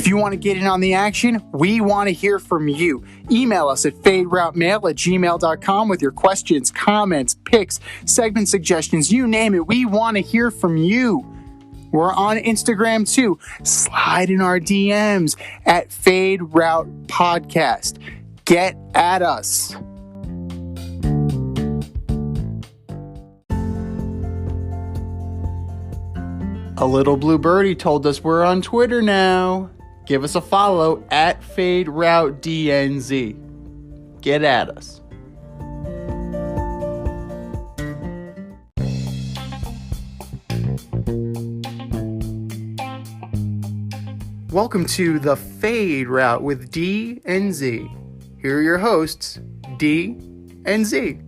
If you want to get in on the action, we want to hear from you. Email us at faderoutemail@gmail.com with your questions, comments, picks, segment suggestions, you name it. We want to hear from you. We're on Instagram too. Slide in our DMs at Fade Route Podcast. Get at us. A little blue birdie told us we're on Twitter now. Give us a follow at FadeRouteDNZ. Get at us. Welcome to the Fade Route with D and Z. Here are your hosts, D and Z.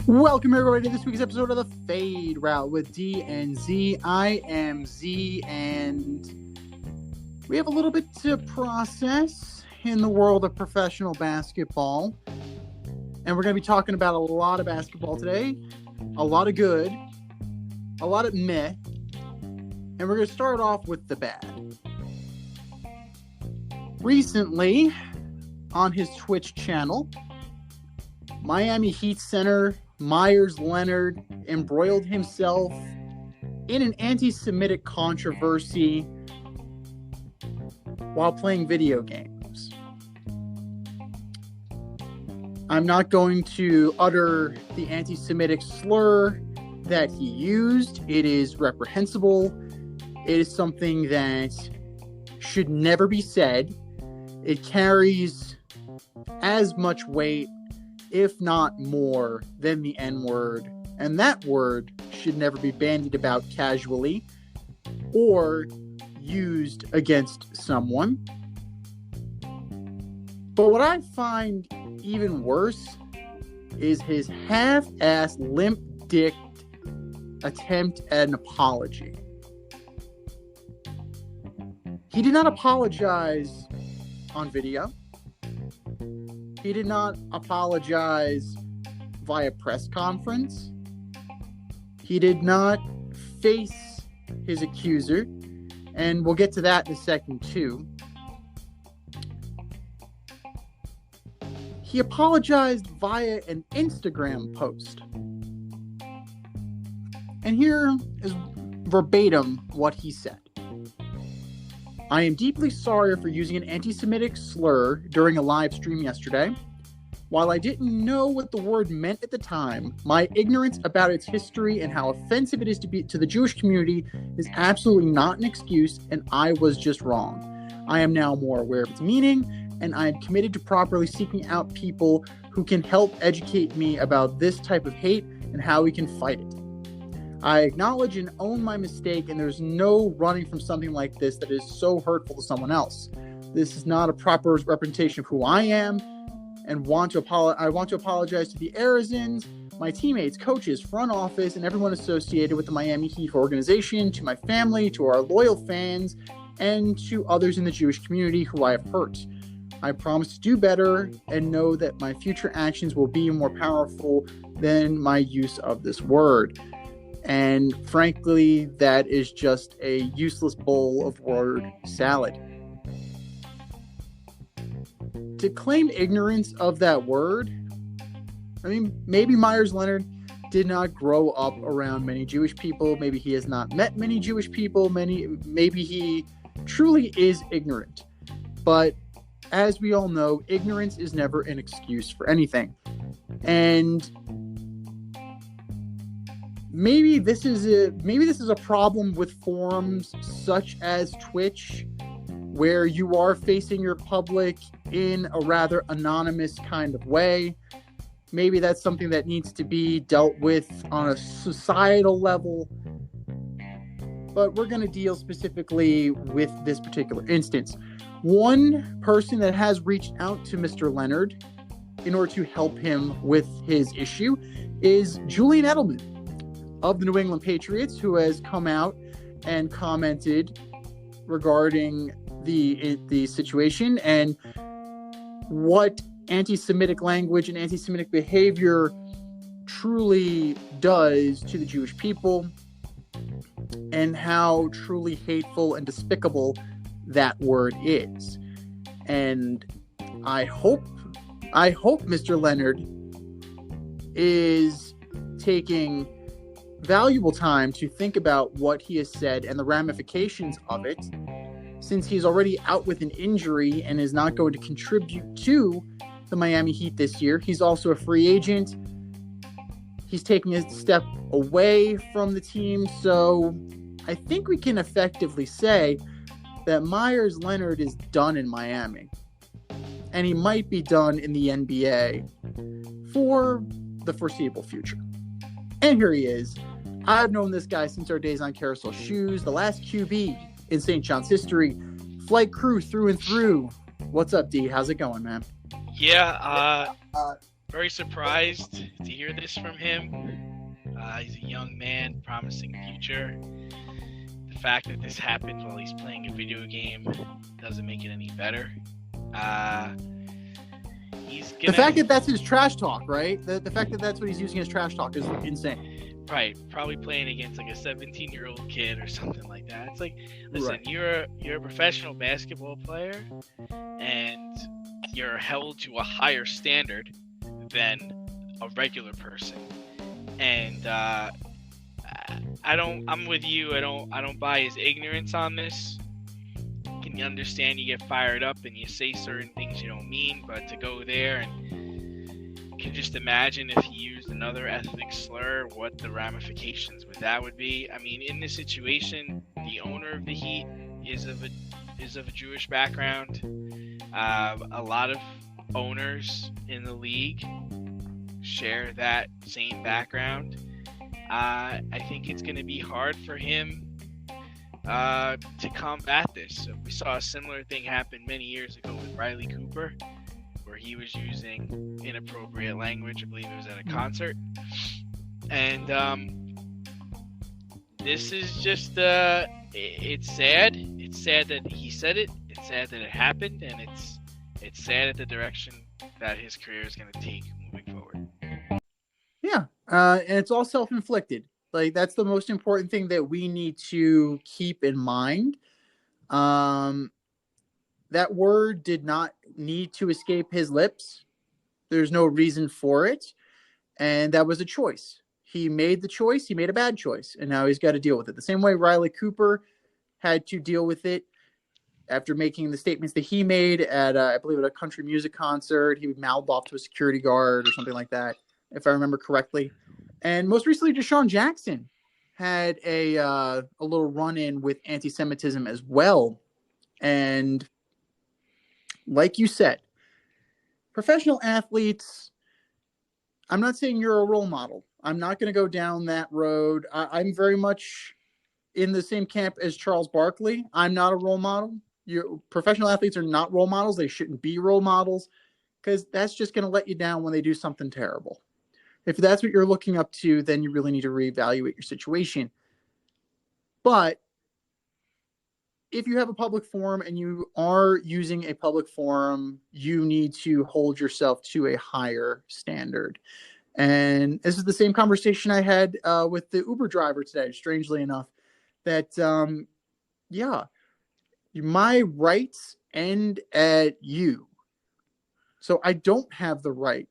Welcome everybody to this week's episode of the Fade Route with D and Z. I am Z, and we have a little bit to process in the world of professional basketball. And we're going to be talking about a lot of basketball today, a lot of good, a lot of meh, and we're going to start off with the bad. Recently, on his Twitch channel, Miami Heat center Meyers Leonard embroiled himself in an anti-Semitic controversy while playing video games. I'm not going to utter the anti-Semitic slur that he used. It is reprehensible. It is something that should never be said. It carries as much weight, if not more, than the N-word. And that word should never be bandied about casually or used against someone. But what I find even worse is his half-assed, limp-dicked attempt at an apology. He did not apologize on video. He did not apologize via press conference. He did not face his accuser, and we'll get to that in a second too. He apologized via an Instagram post. And here is verbatim what he said. I am deeply sorry for using an anti-Semitic slur during a live stream yesterday. While I didn't know what the word meant at the time, my ignorance about its history and how offensive it is to the Jewish community is absolutely not an excuse, and I was just wrong. I am now more aware of its meaning, and I am committed to properly seeking out people who can help educate me about this type of hate and how we can fight it. I acknowledge and own my mistake, and there's no running from something like this that is so hurtful to someone else. This is not a proper representation of who I am, and I want to apologize to the Arizons, my teammates, coaches, front office, and everyone associated with the Miami Heat organization, to my family, to our loyal fans, and to others in the Jewish community who I have hurt. I promise to do better and know that my future actions will be more powerful than my use of this word. And frankly, that is just a useless bowl of word salad. To claim ignorance of that word, I mean, maybe Meyers Leonard did not grow up around many Jewish people. Maybe he has not met many Jewish people. Maybe he truly is ignorant. But as we all know, ignorance is never an excuse for anything. And maybe this is a problem with forums such as Twitch, where you are facing your public in a rather anonymous kind of way. Maybe that's something that needs to be dealt with on a societal level. But we're going to deal specifically with this particular instance. One person that has reached out to Mr. Leonard in order to help him with his issue is Julian Edelman of the New England Patriots, who has come out and commented regarding the situation and what anti-Semitic language and anti-Semitic behavior truly does to the Jewish people and how truly hateful and despicable that word is. And I hope Mr. Leonard is taking valuable time to think about what he has said and the ramifications of it, since he's already out with an injury and is not going to contribute to the Miami Heat this year. He's also a free agent. He's taking a step away from the team. So I think we can effectively say that Meyers Leonard is done in Miami. And he might be done in the NBA for the foreseeable future. And here he is. I've known this guy since our days on Carousel Shoes, the last QB in St. John's history, flight crew through and through. What's up, D? How's it going, man? Yeah, very surprised to hear this from him. He's a young man, promising future. The fact that this happened while he's playing a video game doesn't make it any better. The fact that that's his trash talk, right? The fact that that's what he's using as trash talk is insane. Right, probably playing against like a 17-year-old kid or something like that. It's like, listen, right. You're a professional basketball player, and you're held to a higher standard than a regular person. And I'm with you. I don't buy his ignorance on this. Can you understand? You get fired up and you say certain things you don't mean, but to go there and you can just imagine if he used another ethnic slur, what the ramifications with that would be. I mean, in this situation, the owner of the Heat is of a Jewish background. A lot of owners in the league share that same background. I think it's going to be hard for him to combat this. So we saw a similar thing happen many years ago with Riley Cooper, where he was using inappropriate language. I believe it was at a concert. And this is just, it's sad. It's sad that he said it. It's sad that it happened. And it's sad at the direction that his career is going to take moving forward. Yeah. And it's all self-inflicted. Like, that's the most important thing that we need to keep in mind. That word did not need to escape his lips. There's no reason for it. And that was a choice. He made the choice. He made a bad choice. And now he's got to deal with it. The same way Riley Cooper had to deal with it after making the statements that he made at, I believe, at a country music concert. He mouthed off to a security guard or something like that, if I remember correctly. And most recently, Deshaun Jackson had a little run-in with anti-Semitism as well. And like you said, professional athletes, I'm not saying you're a role model. I'm not going to go down that road. I'm very much in the same camp as Charles Barkley. I'm not a role model. Professional athletes are not role models. They shouldn't be role models, because that's just going to let you down when they do something terrible. If that's what you're looking up to, then you really need to reevaluate your situation. But if you have a public forum and you are using a public forum, you need to hold yourself to a higher standard. And this is the same conversation I had with the Uber driver today, strangely enough, that, my rights end at you. So I don't have the right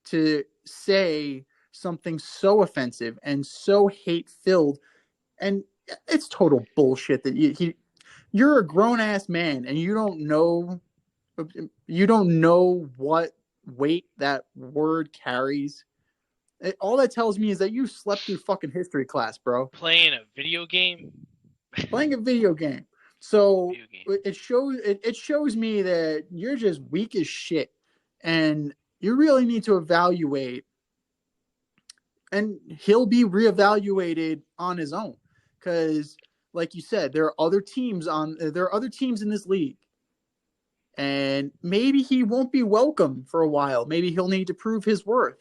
to say something so offensive and so hate-filled, and it's total bullshit that you're a grown-ass man and you don't know what weight that word carries. All that tells me is that you slept through fucking history class, bro. Playing a video game. So it shows me that you're just weak as shit, and you really need to evaluate, and he'll be reevaluated on his own. Because, like you said, there are other teams in this league, and maybe he won't be welcome for a while. Maybe he'll need to prove his worth.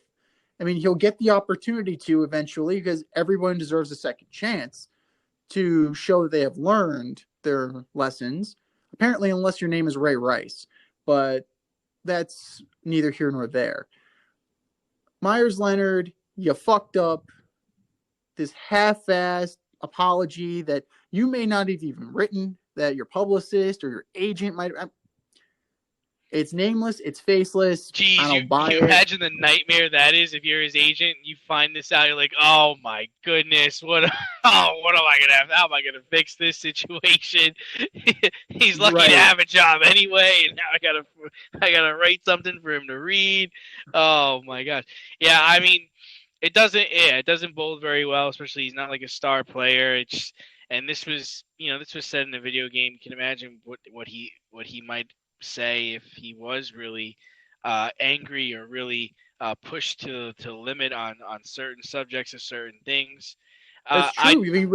I mean, he'll get the opportunity to eventually, because everyone deserves a second chance to show that they have learned their lessons. Apparently, unless your name is Ray Rice, but that's neither here nor there. Meyers Leonard you fucked up, this half-assed apology that you may not have even written, that your publicist or your agent might. It's nameless. It's faceless. I Jeez, don't buy you it. imagine the nightmare that is if you're his agent and you find this out. You're like, oh my goodness, what am I gonna have? How am I gonna fix this situation? He's lucky to Right. have a job anyway, and now I gotta write something for him to read. Oh my gosh, yeah. I mean, it doesn't bode very well, especially he's not like a star player. And this was said in a video game. You can imagine what he might say if he was really angry or really pushed to limit on certain subjects or certain things. That's I true. I mean,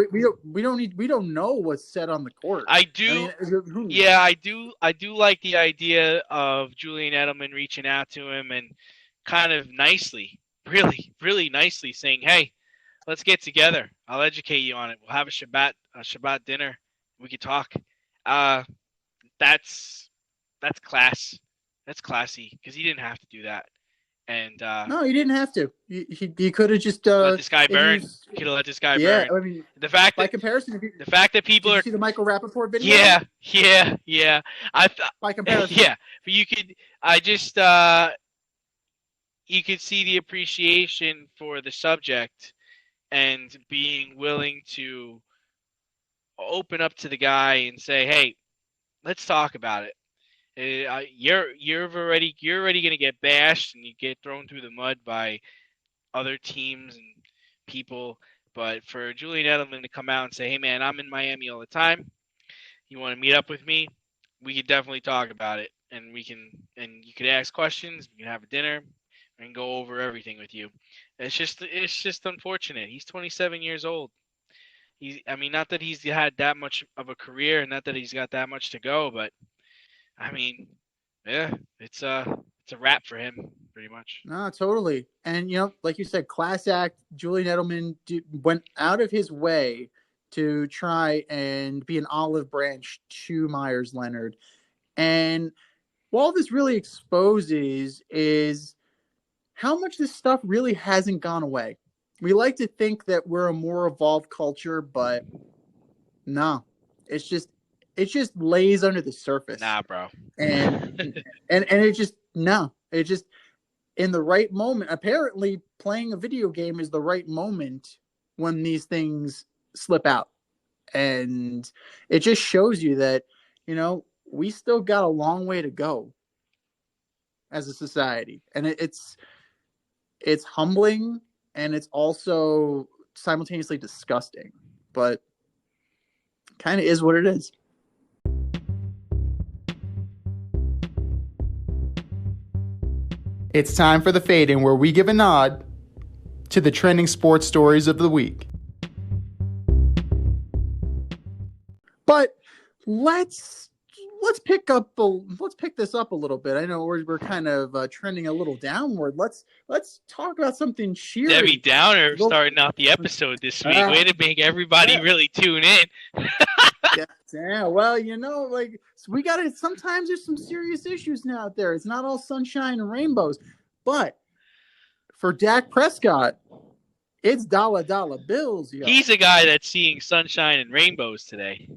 we don't know what's said on the court. I I do mean, who? yeah, I do like the idea of Julian Edelman reaching out to him and kind of nicely, really, really nicely saying, "Hey, let's get together. I'll educate you on it. We'll have a Shabbat dinner. We could talk." Uh, that's class. That's classy because he didn't have to do that. And No, he didn't have to. He could have just let this guy if he burn. was, Could have let this guy yeah. burn. I mean, The fact by that comparison, people did you are see the Michael Rappaport video? yeah. I thought By comparison, yeah, but you could see the appreciation for the subject and being willing to open up to the guy and say, "Hey, let's talk about it. You're already gonna get bashed and you get thrown through the mud by other teams and people. But for Julian Edelman to come out and say, "Hey man, I'm in Miami all the time. You want to meet up with me? We could definitely talk about it, and you could ask questions. We can have a dinner and go over everything with you." It's just unfortunate. He's 27 years old. I mean, not that he's had that much of a career, and not that he's got that much to go, but I mean, yeah, it's a wrap for him, pretty much. no, totally. And like you said, class act. Julian Edelman went out of his way to try and be an olive branch to Myers Leonard. And what this really exposes is how much this stuff really hasn't gone away. We like to think that we're a more evolved culture, but no, it just lays under the surface. Nah, bro. And it just no, it just in the right moment. Apparently, playing a video game is the right moment when these things slip out, and it just shows you that we still got a long way to go as a society, and it's humbling and it's also simultaneously disgusting, but kind of is what it is. It's time for the fade in, where we give a nod to the trending sports stories of the week. But let's pick this up a little bit. I know we're kind of trending a little downward. Let's talk about something cheery. Debbie Downer starting off the episode this week. Way to make everybody really tune in. Yeah. Well, we got to. Sometimes there's some serious issues now out there. It's not all sunshine and rainbows. But for Dak Prescott, it's dollar bills. Yo. He's a guy that's seeing sunshine and rainbows today.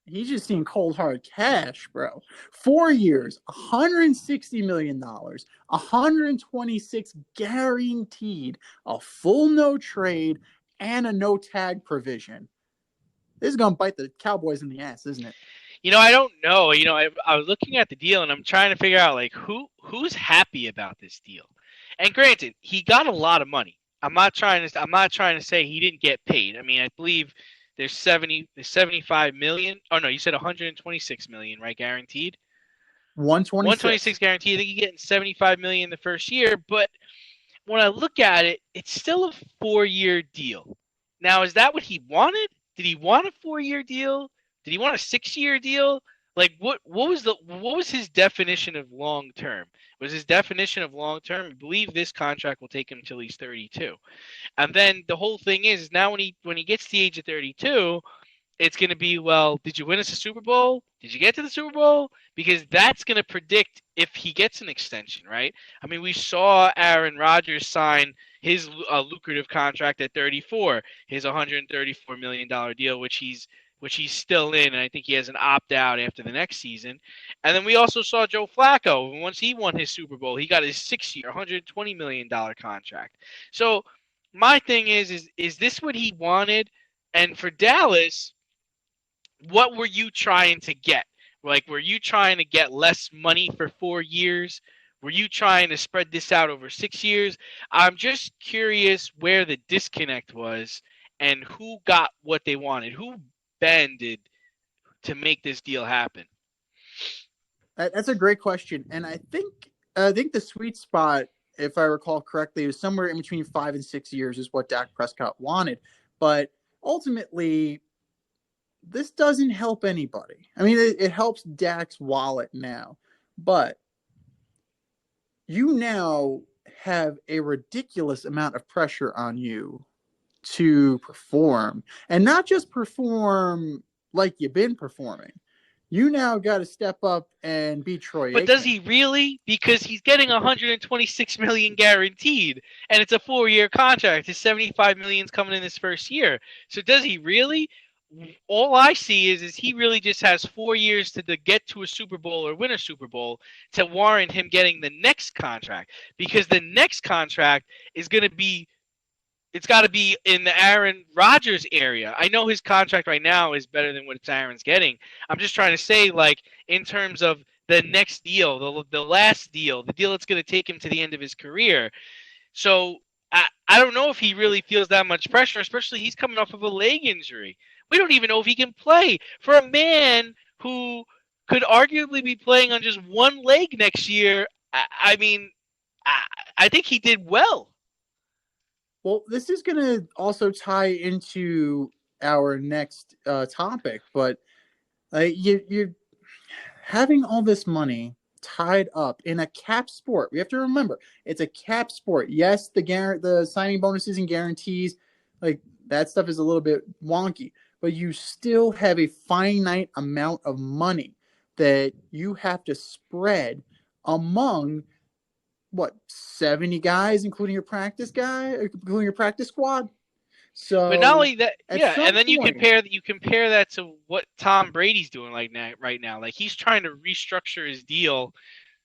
He's just seeing cold hard cash, bro. 4 years, $160 million, 126 guaranteed, a full no trade, and a no tag provision. This is going to bite the Cowboys in the ass, isn't it? I don't know. I was looking at the deal and I'm trying to figure out who's happy about this deal. And granted, he got a lot of money. I'm not trying to say he didn't get paid. I mean, I believe there's 75 million. Oh no, you said 126 million, right? Guaranteed. 126 guaranteed. I think you're getting 75 million the first year, but when I look at it, it's still a 4-year deal. Now, is that what he wanted? Did he want a 4-year deal? Did he want a 6-year deal? Like what was his definition of long term? Was his definition of long term? I believe this contract will take him until he's 32. And then the whole thing is now when he gets to the age of 32, it's going to be, well, did you win us a Super Bowl? Did you get to the Super Bowl? Because that's going to predict if he gets an extension, right? I mean, we saw Aaron Rodgers sign his lucrative contract at 34, his $134 million deal, which he's still in, and I think he has an opt-out after the next season. And then we also saw Joe Flacco. Once he won his Super Bowl, he got his 6-year, $120 million contract. So my thing is this what he wanted? And for Dallas, what were you trying to get? Like, were you trying to get less money for 4 years? Were you trying to spread this out over 6 years? I'm just curious where the disconnect was and who got what they wanted. Who bended to make this deal happen? That's a great question, and I think the sweet spot, if I recall correctly, was somewhere in between 5 and 6 years is what Dak Prescott wanted. But ultimately, this doesn't help anybody. I mean, it helps Dak's wallet now, but you now have a ridiculous amount of pressure on you to perform, and not just perform like you've been performing. You now got to step up and be Troy Aikman. But does he really? Because he's getting $126 million guaranteed, and it's a 4-year contract. His $75 million is coming in his first year. So does he really? All I see is he really just has 4 years to get to a Super Bowl or win a Super Bowl to warrant him getting the next contract. Because the next contract is going to be, it's got to be in the Aaron Rodgers area. I know his contract right now is better than what Aaron's getting. I'm just trying to say, like, in terms of the next deal, the last deal, the deal that's going to take him to the end of his career. So I don't know if he really feels that much pressure, especially he's coming off of a leg injury. We don't even know if he can play. For a man who could arguably be playing on just one leg next year, I mean, I think he did well. Well, this is going to also tie into our next topic, but you're having all this money tied up in a cap sport. We have to remember, it's a cap sport. Yes, the signing bonuses and guarantees, like that stuff is a little bit wonky, but you still have a finite amount of money that you have to spread among 70 guys, including your practice squad. So, but not only that, yeah, and then point, you compare that to what Tom Brady's doing right now. Like, he's trying to restructure his deal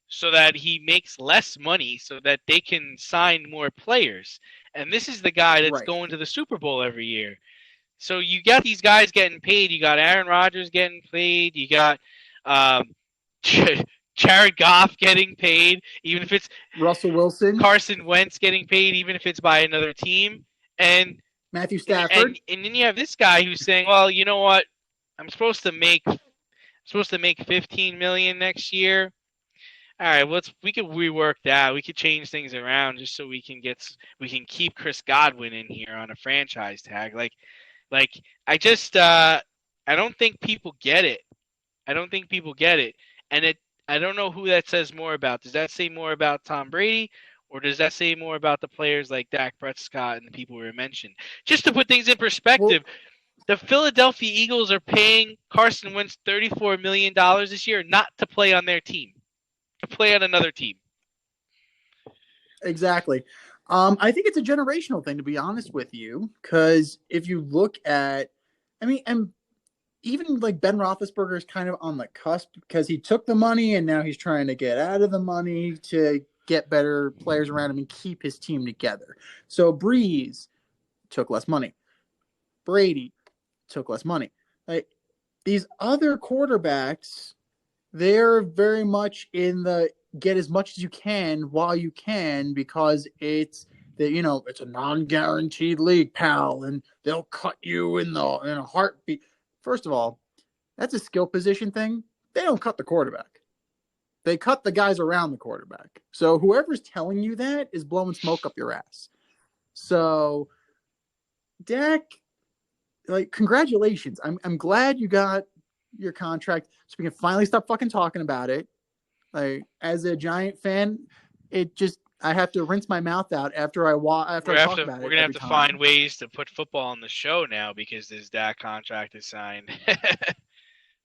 so that he makes less money, so that they can sign more players. And this is the guy that's going to the Super Bowl every year. So you got these guys getting paid. You got Aaron Rodgers getting paid. You got Jared Goff getting paid, even if it's Russell Wilson, Carson Wentz getting paid, even if it's by another team, and Matthew Stafford. And then you have this guy who's saying, "Well, you know what? I'm supposed to make $15 million next year. All right, we could rework that. We could change things around just so we can keep Chris Godwin in here on a franchise tag. Like I just I don't think people get it. And I don't know who that says more about. Does that say more about Tom Brady, or does that say more about the players like Dak Prescott and the people we mentioned? Just to put things in perspective, the Philadelphia Eagles are paying Carson Wentz $34 million this year not to play on their team, to play on another team. Exactly. I think it's a generational thing, to be honest with you, because if you look at, and even like Ben Roethlisberger is kind of on the cusp because he took the money and now he's trying to get out of the money to get better players around him and keep his team together. So Breeze took less money. Brady took less money. Like, these other quarterbacks, they're very much in the get as much as you can while you can, because it's a non-guaranteed league, pal, and they'll cut you in a heartbeat. First of all, that's a skill position thing. They don't cut the quarterback. They cut the guys around the quarterback. So whoever's telling you that is blowing smoke up your ass. So, Dak, congratulations. I'm glad you got your contract so we can finally stop fucking talking about it. Like, as a Giant fan, I have to rinse my mouth out after I talk about We're it gonna have every to time. find ways to put football on the show now because this Dak contract is signed.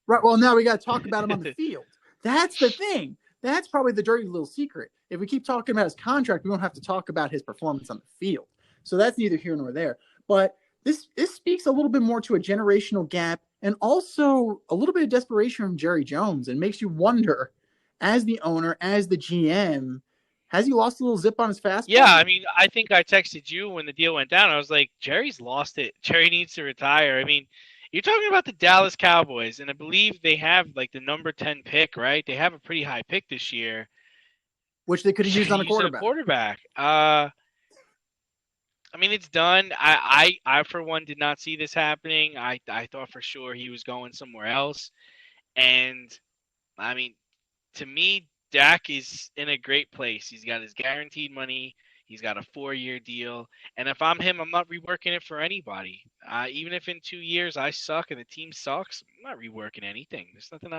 Right. Well, now we got to talk about him on the field. That's the thing. That's probably the dirty little secret. If we keep talking about his contract, we won't have to talk about his performance on the field. So that's neither here nor there. But this speaks a little bit more to a generational gap and also a little bit of desperation from Jerry Jones, and makes you wonder, as the owner, as the GM, has he lost a little zip on his fastball? Yeah, I mean, I think I texted you when the deal went down. I was like, Jerry's lost it. Jerry needs to retire. I mean, you're talking about the Dallas Cowboys, and I believe they have like the number 10 pick, right? They have a pretty high pick this year, which they could have used on a quarterback. I mean, it's done. I for one did not see this happening. I thought for sure he was going somewhere else. And I mean, to me, Dak is in a great place. He's got his guaranteed money. He's got a 4-year deal. And if I'm him, I'm not reworking it for anybody. Even if in 2 years I suck and the team sucks, I'm not reworking anything. There's nothing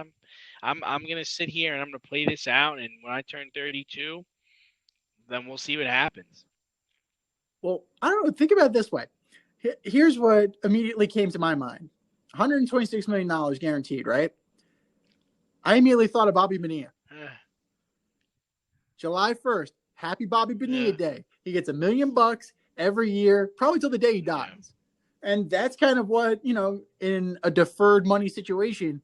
I'm gonna sit here and I'm gonna play this out. And when I turn 32, then we'll see what happens. Well, I don't know. Think about it this way. Here's what immediately came to my mind. $126 million guaranteed, right? I immediately thought of Bobby Bonilla. July 1st, happy Bobby Bonilla Day. He gets $1 million every year, probably till the day he dies. And that's kind of what, in a deferred money situation,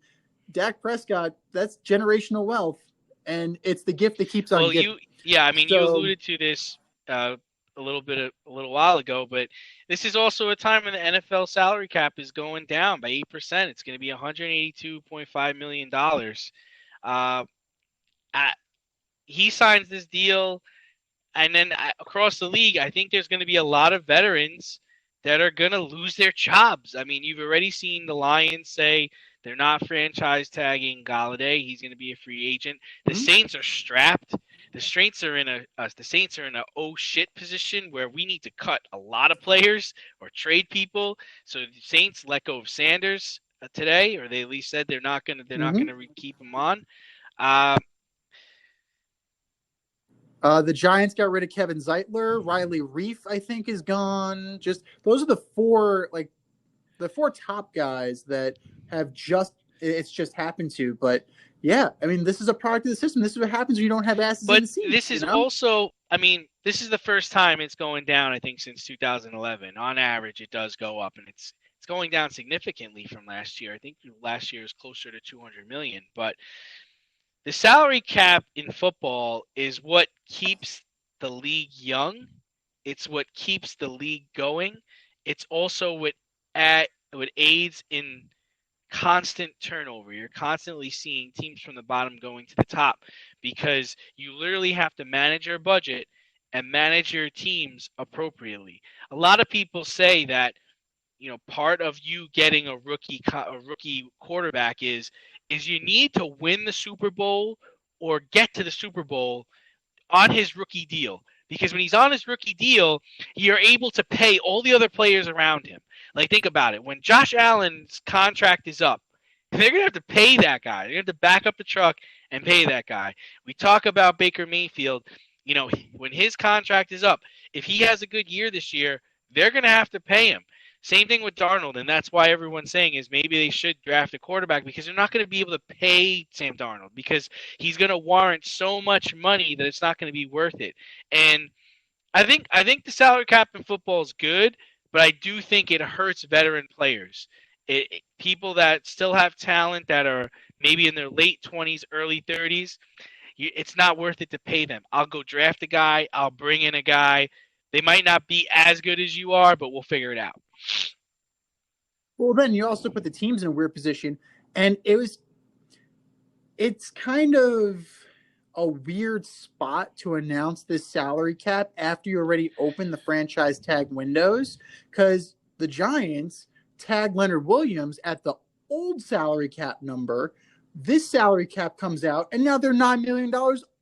Dak Prescott, that's generational wealth. And it's the gift that keeps on giving. You alluded to this a little while ago, but this is also a time when the NFL salary cap is going down by 8%. It's going to be $182.5 million. He signs this deal, and then across the league, I think there's going to be a lot of veterans that are going to lose their jobs. I mean, you've already seen the Lions say they're not franchise tagging Galladay. He's going to be a free agent. The Saints are strapped. The Saints are in a oh shit position where we need to cut a lot of players or trade people. So the Saints let go of Sanders today, or they at least said they're not going to keep him on. The Giants got rid of Kevin Zeitler. Riley Reif, I think, is gone. Just those are the four top guys that have just happened to. But yeah, I mean, this is a product of the system. This is what happens when you don't have asses in the seats. But this is also, I mean, this is the first time it's going down, I think, since 2011. On average, it does go up, and it's going down significantly from last year. I think last year was closer to 200 million. But the salary cap in football is what keeps the league young. It's what keeps the league going. It's also what aids in constant turnover. You're constantly seeing teams from the bottom going to the top because you literally have to manage your budget and manage your teams appropriately. A lot of people say that, part of you getting a rookie quarterback is you need to win the Super Bowl or get to the Super Bowl on his rookie deal. Because when he's on his rookie deal, you're able to pay all the other players around him. Like, think about it. When Josh Allen's contract is up, they're going to have to pay that guy. They're going to have to back up the truck and pay that guy. We talk about Baker Mayfield. When his contract is up, if he has a good year this year, they're going to have to pay him. Same thing with Darnold, and that's why everyone's saying is maybe they should draft a quarterback because they're not going to be able to pay Sam Darnold because he's going to warrant so much money that it's not going to be worth it. And I think the salary cap in football is good, but I do think it hurts veteran players. People that still have talent that are maybe in their late 20s, early 30s, it's not worth it to pay them. I'll go draft a guy. I'll bring in a guy. They might not be as good as you are, but we'll figure it out. Well, then you also put the teams in a weird position, and it's kind of a weird spot to announce this salary cap after you already opened the franchise tag windows, because the Giants tagged Leonard Williams at the old salary cap number. This salary cap comes out, and now they're $9 million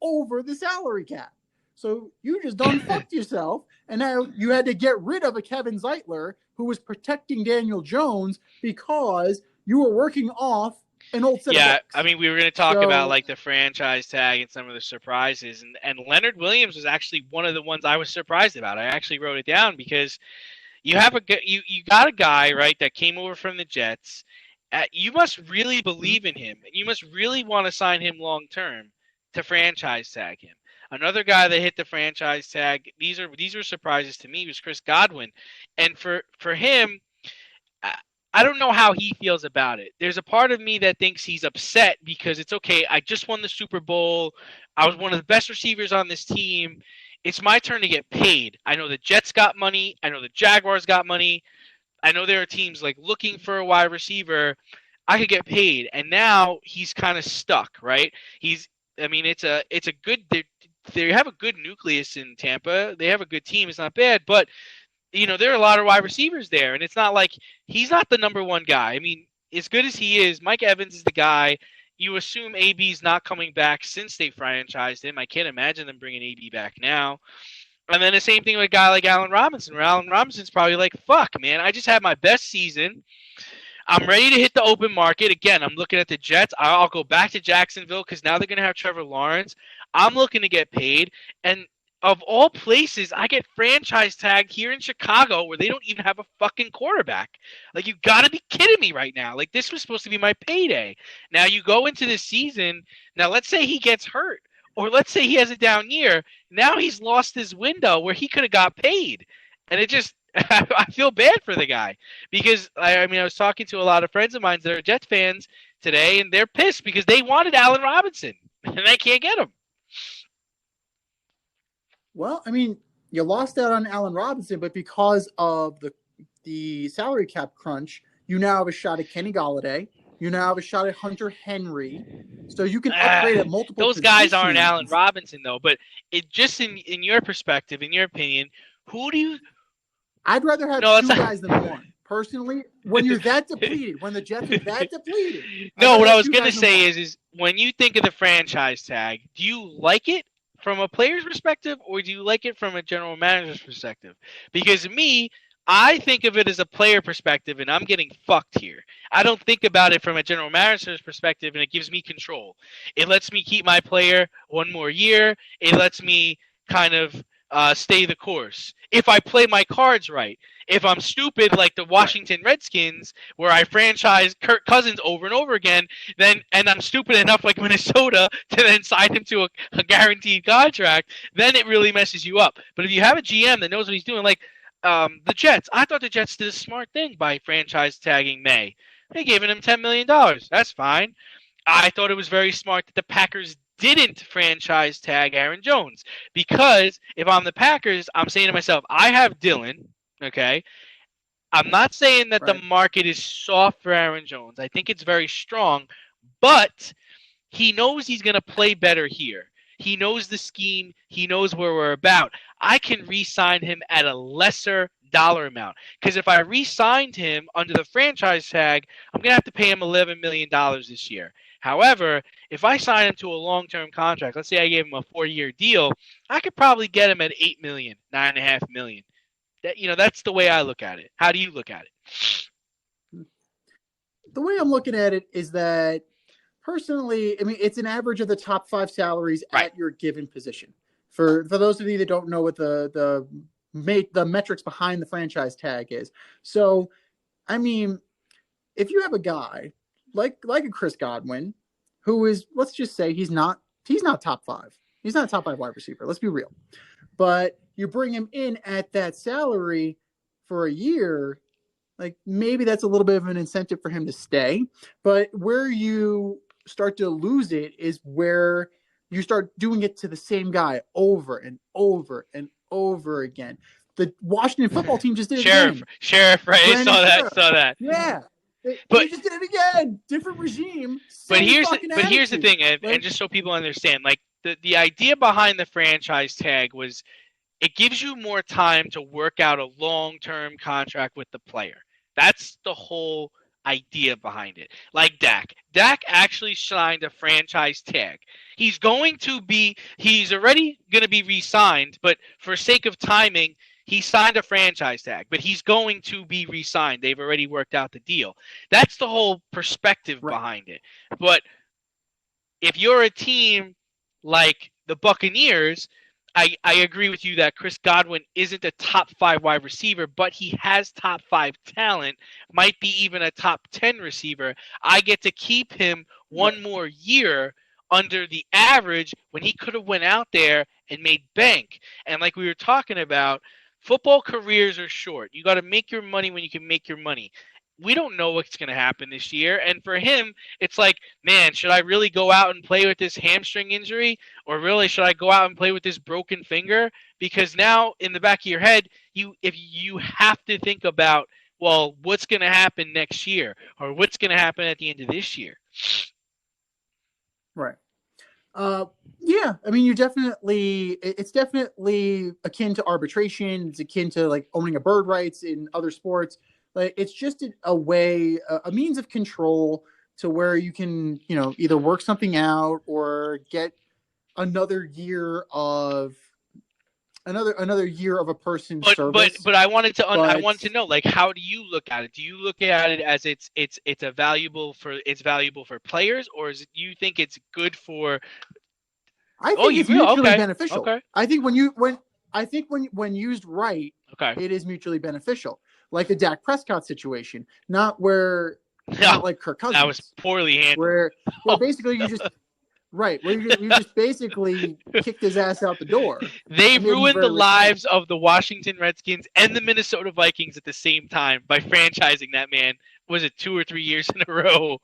over the salary cap. So you just done fucked yourself, and now you had to get rid of a Kevin Zeitler who was protecting Daniel Jones because you were working off an old set of Yeah, books. I mean, we were going to talk about So, like the franchise tag and some of the surprises, and Leonard Williams was actually one of the ones I was surprised about. I actually wrote it down because you got a guy, right, that came over from the Jets. You must really believe in him, and you must really want to sign him long term to franchise tag him. Another guy that hit the franchise tag. These were surprises to me. Was Chris Godwin, and for him, I don't know how he feels about it. There's a part of me that thinks he's upset because it's okay. I just won the Super Bowl. I was one of the best receivers on this team. It's my turn to get paid. I know the Jets got money. I know the Jaguars got money. I know there are teams like looking for a wide receiver. I could get paid, and now he's kind of stuck, right? I mean, it's a good. They have a good nucleus in Tampa. They have a good team. It's not bad, but there are a lot of wide receivers there, and it's not like he's not the number one guy. I mean, as good as he is, Mike Evans is the guy. You assume AB's not coming back since they franchised him. I can't imagine them bringing AB back now. And then the same thing with a guy like Allen Robinson, where Allen Robinson's probably like, fuck, man, I just had my best season. I'm ready to hit the open market. Again, I'm looking at the Jets. I'll go back to Jacksonville because now they're going to have Trevor Lawrence. I'm looking to get paid. And of all places, I get franchise tagged here in Chicago where they don't even have a fucking quarterback. Like, you got to be kidding me right now. Like, this was supposed to be my payday. Now, you go into this season. Now, let's say he gets hurt. Or let's say he has a down year. Now he's lost his window where he could have got paid. And it just – I feel bad for the guy. Because, I was talking to a lot of friends of mine that are Jets fans today, and they're pissed because they wanted Allen Robinson. And they can't get him. well, I mean, you lost out on Allen Robinson, but because of the salary cap crunch, you now have a shot at Kenny Golladay. You now have a shot at Hunter Henry. So you can upgrade at multiple Those positions. guys aren't Allen Robinson, though. But it just in your perspective, in your opinion, who do you – I'd rather have two guys than one. Personally, when you're that depleted, when the Jets are that depleted. No, what I was going to say is when you think of the franchise tag, do you like it from a player's perspective or do you like it from a general manager's perspective? Because me, I think of it as a player perspective, and I'm getting fucked here. I don't think about it from a general manager's perspective, and it gives me control. It lets me keep my player one more year. It lets me kind of stay the course. If I play my cards right. If I'm stupid like the Washington Redskins, where I franchise Kirk Cousins over and over again, and I'm stupid enough like Minnesota to then sign him to a guaranteed contract, then it really messes you up. But if you have a GM that knows what he's doing, like the Jets, I thought the Jets did a smart thing by franchise tagging May. They gave him $10 million. That's fine. I thought it was very smart that the Packers didn't franchise tag Aaron Jones, because if I'm the Packers, I'm saying to myself, I have Dylan. Okay, I'm not saying that the market is soft for Aaron Jones. I think it's very strong, but he knows he's going to play better here. He knows the scheme. He knows where we're about. I can re-sign him at a lesser dollar amount, because if I re-signed him under the franchise tag, I'm going to have to pay him $11 million this year. However, if I sign him to a long-term contract, let's say I gave him a 4-year deal, I could probably get him at $8 million, $9.5 million. That's the way I look at it. How do you look at it? The way I'm looking at it is that, personally, I mean, it's an average of the top 5 salaries at your given position. For those of you that don't know what the metrics behind the franchise tag is. So, I mean, if you have a guy like a Chris Godwin, who is, let's just say he's not top 5. He's not a top 5 wide receiver. Let's be real. But you bring him in at that salary for a year, like maybe that's a little bit of an incentive for him to stay. But where you start to lose it is where you start doing it to the same guy over and over and over again. The Washington football team just did it again. Sheriff, right? I saw that. Yeah. They just did it again. Different regime. But here's the thing, and just so people understand, like the idea behind the franchise tag was it gives you more time to work out a long-term contract with the player. That's the whole idea behind it. Like Dak. Dak actually signed a franchise tag. He's already going to be re-signed, but for sake of timing, He signed a franchise tag, but he's going to be re-signed. They've already worked out the deal. That's the whole perspective Right. behind it. But if you're a team like the Buccaneers, I agree with you that Chris Godwin isn't a top 5 wide receiver, but he has top 5 talent, might be even a top 10 receiver. I get to keep him one more year under the average when he could have went out there and made bank. And like we were talking about, football careers are short. You got to make your money when you can make your money. We don't know what's going to happen this year. And for him, it's like, man, should I really go out and play with this hamstring injury? Or really, should I go out and play with this broken finger? Because now in the back of your head, if you have to think about, well, what's going to happen next year? Or what's going to happen at the end of this year? Right. Yeah, I mean, it's definitely akin to arbitration. It's akin to like owning a bird rights in other sports. Like, it's just a way, a means of control to where you can, either work something out or get another year of a person's service. But I wanted to know, like, how do you look at it? Do you look at it as it's valuable for players, or you think it's good for? I think it's mutually beneficial. Okay. I think when used right, it is mutually beneficial. Like the Dak Prescott situation, not like Kirk Cousins. That was poorly handled. Where basically you just where you just basically kicked his ass out the door. They ruined the lives of the Washington Redskins and the Minnesota Vikings at the same time by franchising that man. Was it 2 or 3 years in a row?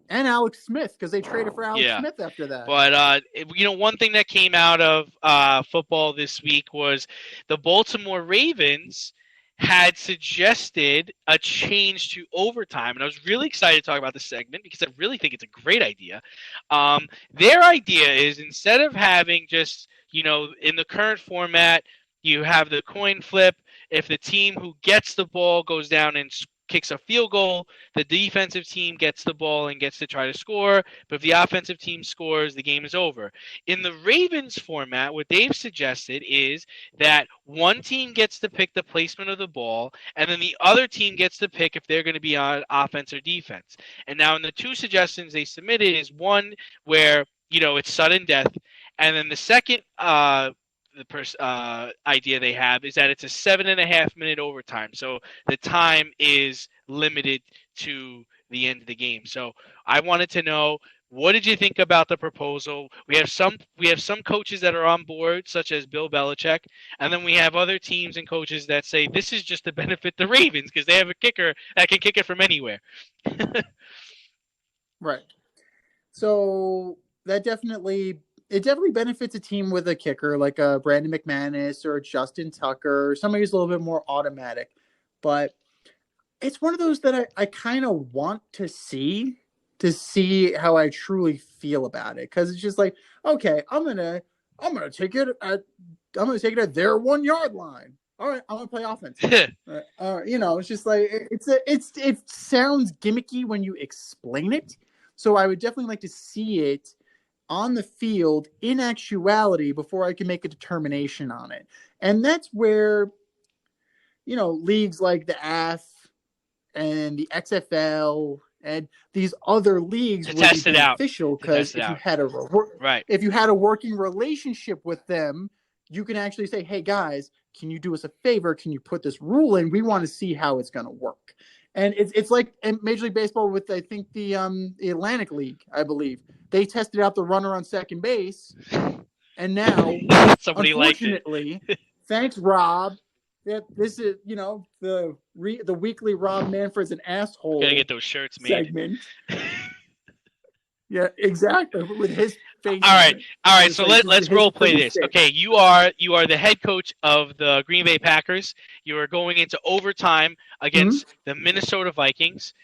And Alex Smith, because they traded for Alex Smith after that. But, one thing that came out of football this week was the Baltimore Ravens had suggested a change to overtime. And I was really excited to talk about this segment because I really think it's a great idea. Their idea is, instead of having just, in the current format, you have the coin flip. If the team who gets the ball goes down and kicks a field goal, the defensive team gets the ball and gets to try to score. But if the offensive team scores, the game is over. In the Ravens format, what they've suggested is that one team gets to pick the placement of the ball, and then the other team gets to pick if they're going to be on offense or defense. And now in the two suggestions they submitted is one where, it's sudden death. And then the second idea they have is that it's a 7.5 minute overtime, so the time is limited to the end of the game. So I wanted to know, what did you think about the proposal? We have some coaches that are on board, such as Bill Belichick, and then we have other teams and coaches that say this is just to benefit the Ravens because they have a kicker that can kick it from anywhere. Right. So that definitely benefits a team with a kicker like a Brandon McManus or Justin Tucker, or somebody who's a little bit more automatic. But it's one of those that I kind of want to see how I truly feel about it, because it's just like, okay, I'm gonna take it at their 1 yard line. All right, I'm gonna play offense. It's just like it sounds gimmicky when you explain it. So I would definitely like to see it on the field in actuality before I can make a determination on it. And that's where, leagues like the AF and the XFL and these other leagues would be beneficial, because if you had a working relationship with them, you can actually say, hey guys, can you do us a favor? Can you put this rule in? We want to see how it's going to work. And it's like in Major League Baseball with, I think, the Atlantic League, I believe. They tested out the runner on second base, and now, unfortunately, thanks, Rob, that this is, the weekly Rob Manfred's an asshole. Gotta get those shirts made. Segment. Yeah, exactly. With his face. All right. So let's role play this. Okay, you are the head coach of the Green Bay Packers. You are going into overtime against the Minnesota Vikings.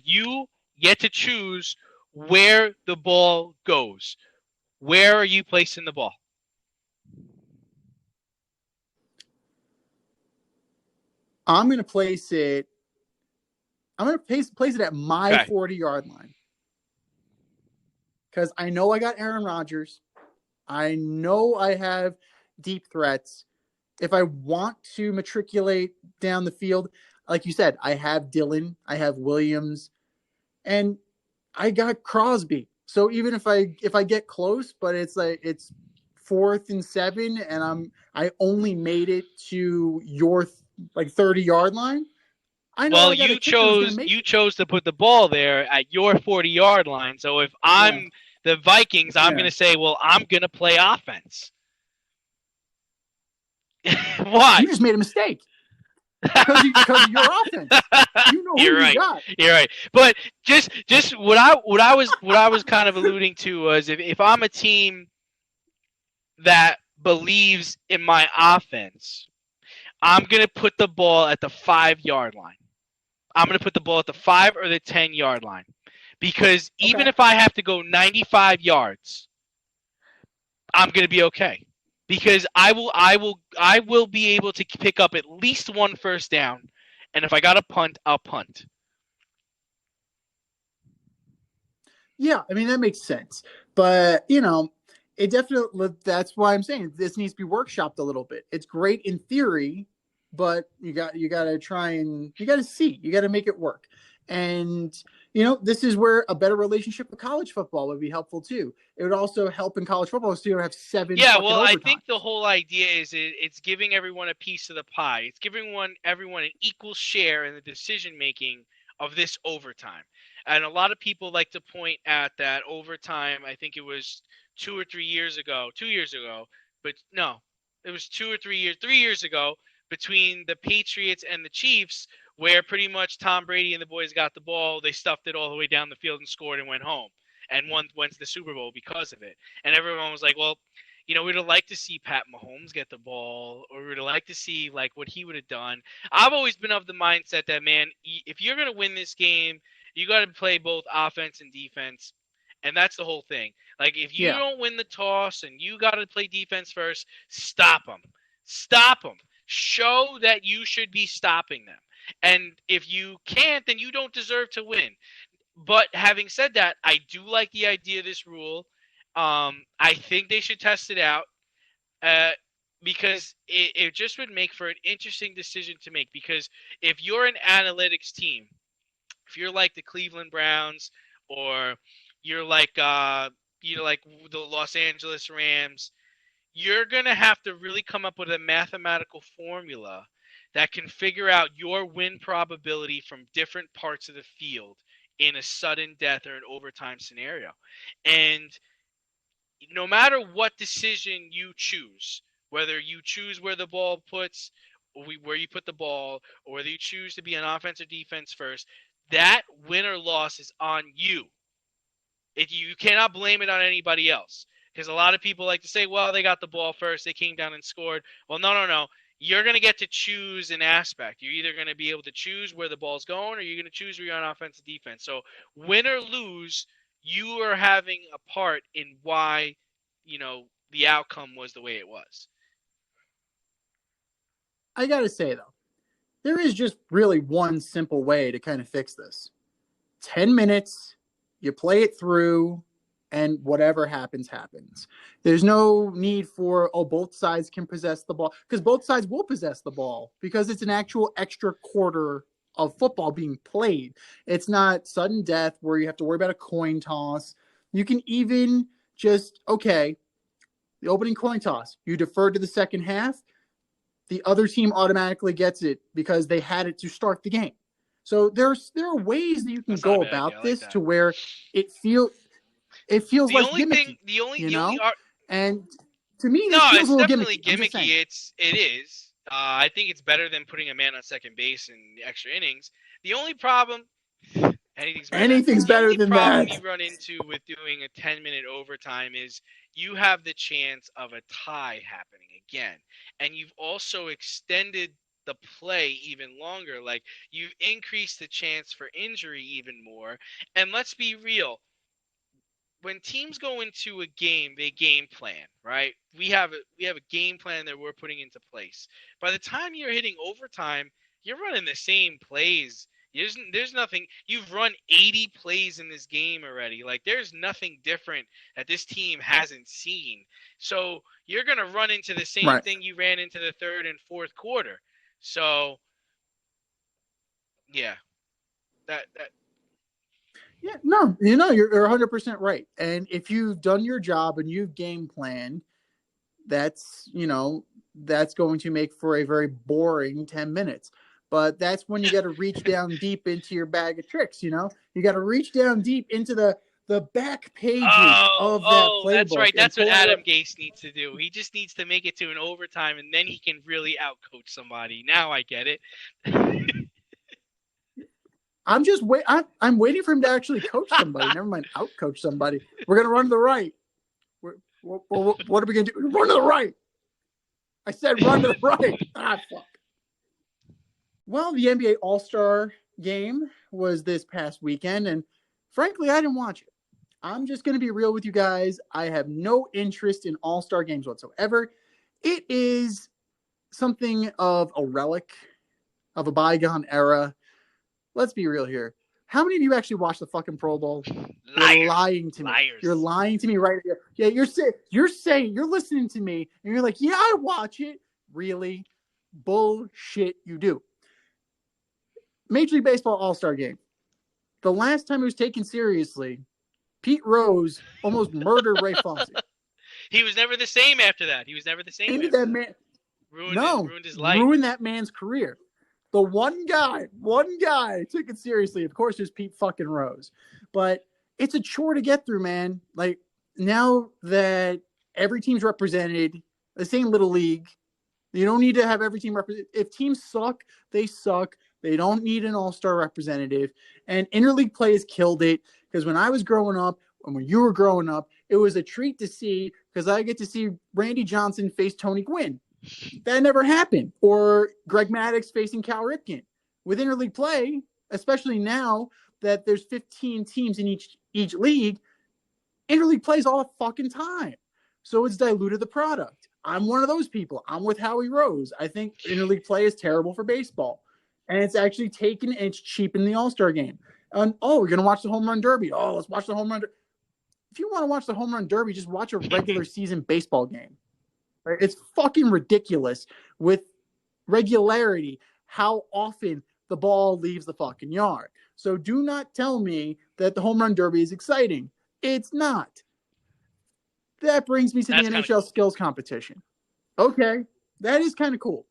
You get to choose where the ball goes. Where are you placing the ball? I'm going to place it. I'm going to place it at my 40-yard line. Because I know I got Aaron Rodgers. I know I have deep threats. if I want to matriculate down the field, like you said, I have Dillon, I have Williams, and I got Crosby. So even if I get close, but it's like it's 4th and 7, and I only made it to your like 30-yard line. I know Well, I got a kicker who's going to make you it. chose to put the ball there at your 40-yard line. So if Yeah, I'm the Vikings, I'm yeah. going to say, well, I'm going to play offense. Why? You just made a mistake because of your offense. You know who You're you right. got. You're right. But just what I was kind of alluding to was if I'm a team that believes in my offense, I'm going to put the ball at the 5-yard line. I'm going to put the ball at the 5 or the 10-yard line. Because even Okay. if I have to go 95 yards, I'm going to be okay. Because I will be able to pick up at least one first down. And if I got to punt, I'll punt. Yeah, I mean that makes sense. But it definitely that's why I'm saying this needs to be workshopped a little bit. It's great in theory, but you got to try and you got to see. You got to make it work. And this is where a better relationship with college football would be helpful too. It would also help in college football so you don't have 7 Yeah, fucking well, I think the overtimes. whole idea is it's giving everyone a piece of the pie. It's giving everyone an equal share in the decision making of this overtime. And a lot of people like to point at that overtime. I think it was 2 or 3 years ago, 2 years ago, but no, it was 3 years ago between the Patriots and the Chiefs, where pretty much Tom Brady and the boys got the ball, they stuffed it all the way down the field and scored and went home and went to the Super Bowl because of it. And everyone was like, well, we'd have liked to see Pat Mahomes get the ball, or we'd have liked to see like what he would have done. I've always been of the mindset that, man, if you're gonna win this game, you got to play both offense and defense, and that's the whole thing. Like if you Yeah. don't win the toss and you got to play defense first, stop them, stop them. Show that you should be stopping them. And if you can't, then you don't deserve to win. But having said that, I do like the idea of this rule. I think they should test it out uh, because it just would make for an interesting decision to make. Because if you're an analytics team, if you're like the Cleveland Browns or you're like like the Los Angeles Rams, you're gonna have to really come up with a mathematical formula that can figure out your win probability from different parts of the field in a sudden death or an overtime scenario. And no matter what decision you choose, whether you choose where the ball puts, or where you put the ball, or whether you choose to be an offense or defense first, that win or loss is on you. You cannot blame it on anybody else. Because a lot of people like to say, well, they got the ball first, they came down and scored. Well, no. You're going to get to choose an aspect. You're either going to be able to choose where the ball's going, or you're going to choose where you're on offense and defense. So win or lose, you are having a part in why, the outcome was the way it was. I got to say though, there is just really one simple way to kind of fix this. 10 minutes, you play it through, and whatever happens, happens. There's no need for, both sides can possess the ball, because both sides will possess the ball because it's an actual extra quarter of football being played. It's not sudden death where you have to worry about a coin toss. You can even just, okay, the opening coin toss, you defer to the second half, the other team automatically gets it because they had it to start the game. So there are ways that you can That's not a go bad idea. I about like this that. to where it feels The less only thing, gimmicky, the only And to me, no, this feels a it's little definitely gimmicky. I'm just saying. gimmicky. It is. I think it's better than putting a man on second base in the extra innings. The only problem, anything's better than that. Anything's The better only than problem that. you run into with doing a 10-minute overtime is you have the chance of a tie happening again, and you've also extended the play even longer. Like you've increased the chance for injury even more. And let's be real, when teams go into a game, they game plan, right? We have a game plan that we're putting into place. By the time you're hitting overtime, you're running the same plays There's nothing. You've run 80 plays in this game already. Like, there's nothing different that this team hasn't seen. So you're gonna run into the same Right. thing you ran into the third and fourth quarter. So yeah, that Yeah, no, you're 100% right. And if you've done your job and you've game planned, that's that's going to make for a very boring 10 minutes. But that's when you got to reach down deep into your bag of tricks. You got to reach down deep into the back pages of that That's playbook right. and That's what pull out. Adam Gase needs to do. He just needs to make it to an overtime, and then he can really outcoach somebody. Now I get it. I'm waiting for him to actually coach somebody. Never mind, outcoach somebody. We're gonna run to the right. What are we gonna do? Run to the right. I said run to the right. Fuck. Well, the NBA All-Star game was this past weekend, and frankly, I didn't watch it. I'm just going to be real with you guys. I have no interest in All-Star games whatsoever. It is something of a relic of a bygone era. Let's be real here. How many of you actually watched the fucking Pro Bowl? Liars. You're lying to me. Liars. You're lying to me right here. Yeah, you're saying you're listening to me, and you're like, yeah, I watch it. Really? Bullshit, you do. Major League Baseball All-Star Game. The last time it was taken seriously, Pete Rose almost murdered Ray Fonzie. He was never the same after that. Ruined his life. Ruined that man's career. The one guy took it seriously. Of course, there's Pete fucking Rose. But it's a chore to get through, man. Like, now that every team's represented, the same little league, you don't need to have every team represented. If teams suck, they suck. They don't need an all-star representative. And interleague play has killed it, because when I was growing up and when you were growing up, it was a treat to see, because I get to see Randy Johnson face Tony Gwynn. That never happened. Or Greg Maddux facing Cal Ripken. With interleague play, especially now that there's 15 teams in each league, interleague plays all the fucking time. So it's diluted the product. I'm one of those people. I'm with Howie Rose. I think interleague play is terrible for baseball. And it's actually taken and it's cheapened the All-Star game. And, we're going to watch the Home Run Derby. Oh, let's watch the Home Run Derby. If you want to watch the Home Run Derby, just watch a regular season baseball game. Right? It's fucking ridiculous with regularity how often the ball leaves the fucking yard. So do not tell me that the Home Run Derby is exciting. It's not. That brings me to the NHL skills competition. Okay, that is kind of cool.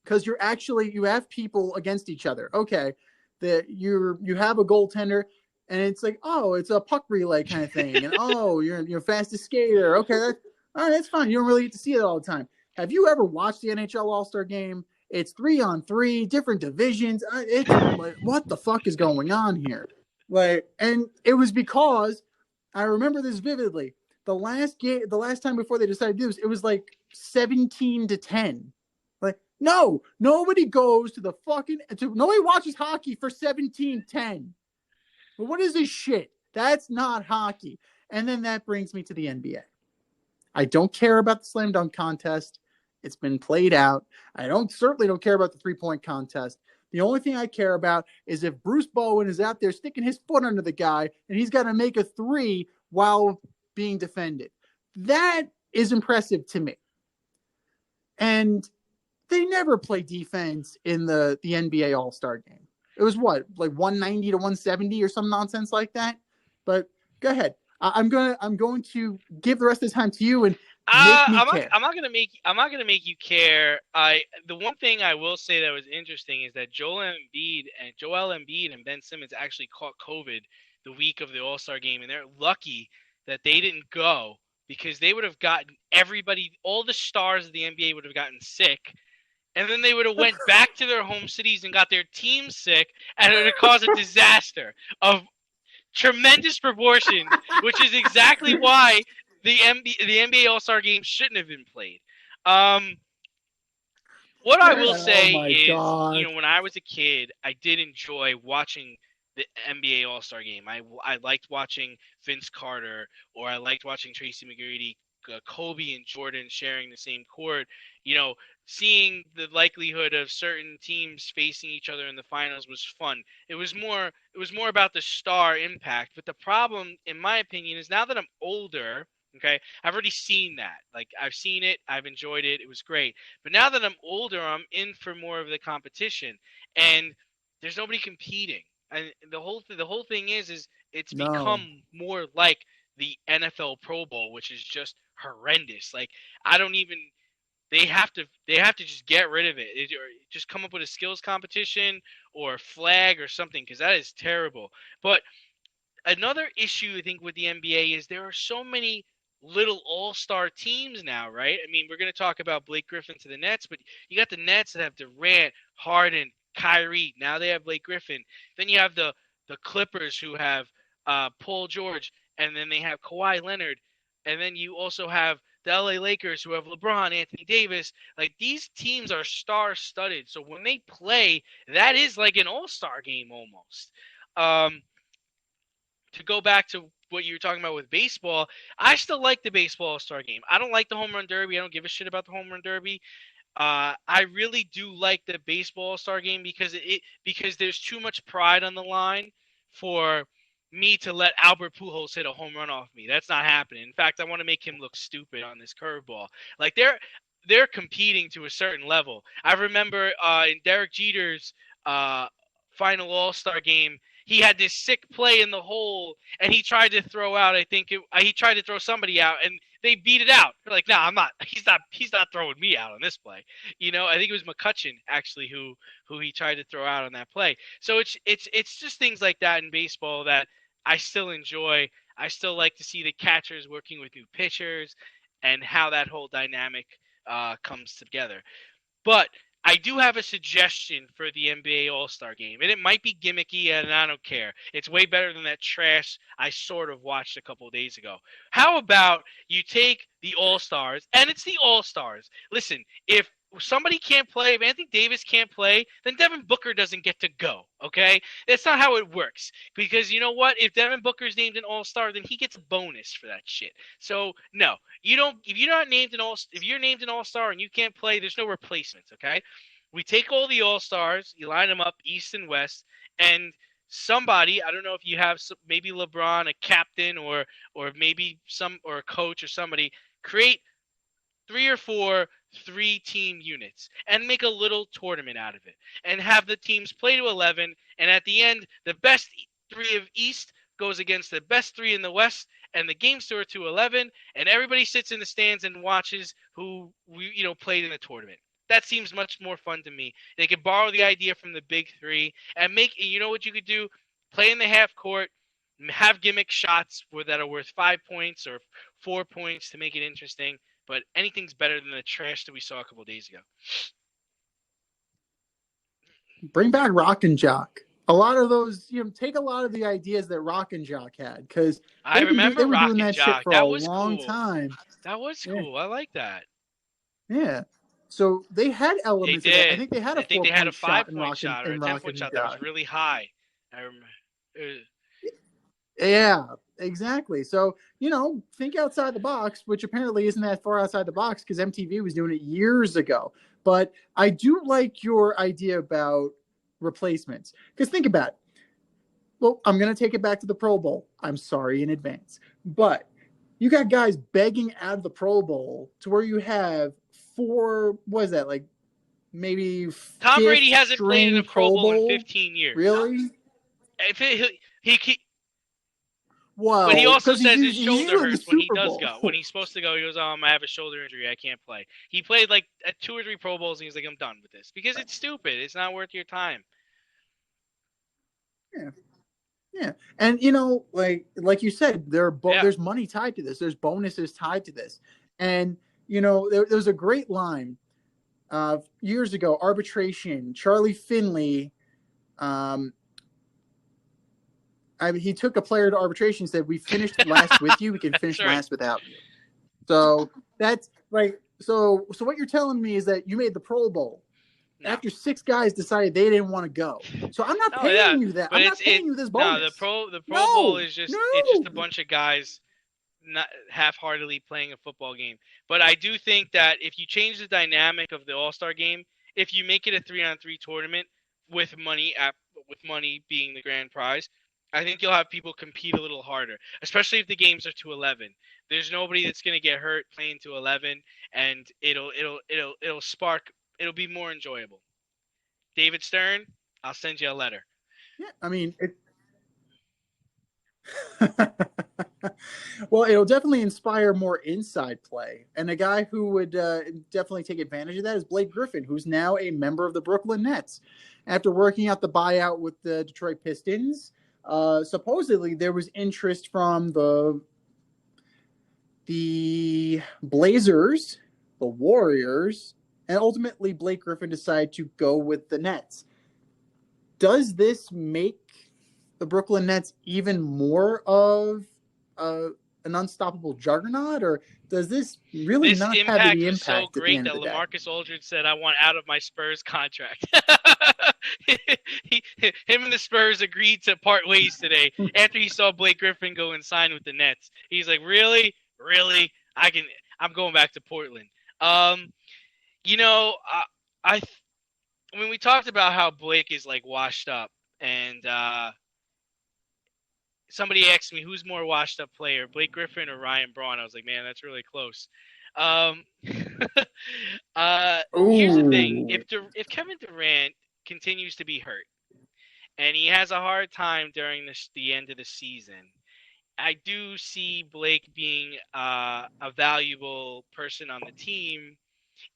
Because you have people against each other. Okay, that you have a goaltender, and it's like, it's a puck relay kind of thing, and you're fastest skater. Okay, all right, that's fine. You don't really get to see it all the time. Have you ever watched the NHL All-Star Game? It's 3-on-3, different divisions. It's like, what the fuck is going on here? Like, and it was because I remember this vividly. The last time before they decided to do this, it was like 17-10. Like, no, nobody goes to the fucking nobody watches hockey for 17-10. But what is this shit? That's not hockey. And then that brings me to the NBA. I don't care about the slam dunk contest. It's been played out. I certainly don't care about the 3-point contest. The only thing I care about is if Bruce Bowen is out there sticking his foot under the guy and he's got to make a 3 while being defended. That is impressive to me. And they never play defense in the NBA All-Star game. It was what, like 190 to 170 or some nonsense like that? But go ahead. I'm going to give the rest of the time to you and make me care. I'm not gonna make you care. The one thing I will say that was interesting is that Joel Embiid and Ben Simmons actually caught COVID the week of the All-Star game, and they're lucky that they didn't go, because they would have gotten all the stars of the NBA would have gotten sick, and then they would have went back to their home cities and got their team sick, and it would have caused a disaster of tremendous proportions, which is exactly why the NBA All-Star Game shouldn't have been played. What I will say is, when I was a kid, I did enjoy watching the NBA All-Star Game. I liked watching Vince Carter, or I liked watching Tracy McGrady Kobe and Jordan sharing the same court, seeing the likelihood of certain teams facing each other in the finals was fun. It was more about the star impact. But the problem, in my opinion, is now that I'm older, okay, I've already seen that. Like, I've seen it, I've enjoyed it, it was great. But now that I'm older, I'm in for more of the competition, and there's nobody competing. And the whole thing is it's No. become more like the NFL Pro Bowl, which is just horrendous. Like, I don't even they have to just get rid of it, or just come up with a skills competition or a flag or something, because that is terrible. But another issue I think with the NBA is there are so many little all-star teams now, right? I mean, we're going to talk about Blake Griffin to the Nets, but you got the Nets that have Durant, Harden, Kyrie. Now they have Blake Griffin. Then you have the Clippers who have Paul George, and then they have Kawhi Leonard, and then you also have the LA Lakers who have LeBron, Anthony Davis. Like, these teams are star-studded, so when they play, that is like an all-star game almost. To go back to what you were talking about with baseball, I still like the baseball all-star game. I don't like the home run derby. I don't give a shit about the home run derby. I really do like the baseball all-star game because there's too much pride on the line for me to let Albert Pujols hit a home run off me. That's not happening. In fact, I want to make him look stupid on this curveball. Like, they're competing to a certain level. I remember in Derek Jeter's final all-star game, he had this sick play in the hole, and he tried to throw out. He tried to throw somebody out, and they beat it out. They're like, "Nah, I'm not. He's not throwing me out on this play." I think it was McCutchen actually who he tried to throw out on that play. So it's just things like that in baseball that I still enjoy. I still like to see the catchers working with new pitchers and how that whole dynamic comes together. But I do have a suggestion for the NBA All-Star Game, and it might be gimmicky, and I don't care. It's way better than that trash I sort of watched a couple of days ago. How about you take the All-Stars, and it's the All-Stars. Listen, if somebody can't play, if Anthony Davis can't play, then Devin Booker doesn't get to go, okay? That's not how it works, because you know what? If Devin Booker's named an All-Star, then he gets a bonus for that shit. So, no, you don't. If you're named an All-Star and you can't play, there's no replacements, okay? We take all the All-Stars, you line them up east and west, and somebody, I don't know if you have maybe LeBron, a captain, or maybe or a coach or somebody, create 3 or 4 3-team units and make a little tournament out of it, and have the teams play to 11, and at the end, the best 3 of East goes against the best 3 in the West, and the games are to 11, and everybody sits in the stands and watches who played in the tournament. That seems much more fun to me. They could borrow the idea from the big 3 and you know what you could do? Play in the half court, have gimmick shots that are worth 5 points or 4 points to make it interesting. But anything's better than the trash that we saw a couple of days ago. Bring back Rock and Jock. A lot of those, take a lot of the ideas that Rock and Jock had, because I remember they were Rock doing and that Jock. shit for That a was long cool. time. That was cool. Yeah. I like that. Yeah. So they had elements. They did. I think they had a 5-point shot or a 10-point shot that was really high. I remember. Yeah, exactly. So, think outside the box, which apparently isn't that far outside the box because MTV was doing it years ago. But I do like your idea about replacements, because think about it. Well, I'm going to take it back to the Pro Bowl. I'm sorry in advance. But you got guys begging out of the Pro Bowl to where you have 4, what is that, like maybe Tom Brady hasn't played in the Pro Bowl in 15 years. Really? Well, but he also says his shoulder hurts when he does go. When he's supposed to go, he goes, I have a shoulder injury. I can't play. He played like at 2 or 3 Pro Bowls, and he's like, I'm done with this. Because it's stupid. It's not worth your time. Yeah. Yeah. And, like you said, there's money tied to this. There's bonuses tied to this. And, there was a great line years ago, arbitration, Charlie Finley, he took a player to arbitration and said, we finished last with you, we can finish last without you. So that's like, so what you're telling me is that you made the Pro Bowl after 6 guys decided they didn't want to go. So I'm not paying you that. I'm not paying you this bonus. No, the Pro Bowl is just, it's just a bunch of guys not half-heartedly playing a football game. But I do think that if you change the dynamic of the All-Star game, if you make it a 3-on-3 tournament with money being the grand prize, I think you'll have people compete a little harder, especially if the games are to 11. There's nobody that's going to get hurt playing to 11, and it'll spark. It'll be more enjoyable. David Stern, I'll send you a letter. Yeah, I mean, well, it'll definitely inspire more inside play. And a guy who would definitely take advantage of that is Blake Griffin, who's now a member of the Brooklyn Nets. After working out the buyout with the Detroit Pistons, supposedly there was interest from the Blazers, the Warriors, and ultimately Blake Griffin decided to go with the Nets. Does this make the Brooklyn Nets even more of an unstoppable juggernaut, or does this really not have any impact so at the great end that of the day? LaMarcus Aldridge said, "I want out of my Spurs contract." Him and the Spurs agreed to part ways today after he saw Blake Griffin go and sign with the Nets. He's like, "Really, really? I'm going back to Portland." You know, I when we talked about how Blake is like washed up, and somebody asked me who's more washed up player, Blake Griffin or Ryan Braun. I was like, man, that's really close. Here's the thing: if Kevin Durant continues to be hurt and he has a hard time during the end of the season, I do see Blake being a valuable person on the team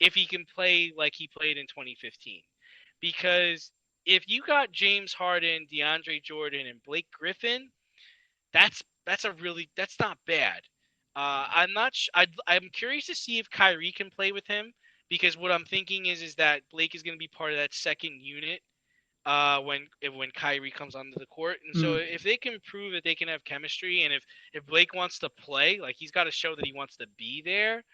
if he can play like he played in 2015. Because if you got James Harden, DeAndre Jordan, and Blake Griffin, that's not bad. I'm curious to see if Kyrie can play with him, because what I'm thinking is that Blake is going to be part of that second unit when Kyrie comes onto the court. And so if they can prove that they can have chemistry, and if Blake wants to play, like, he's got to show that he wants to be there.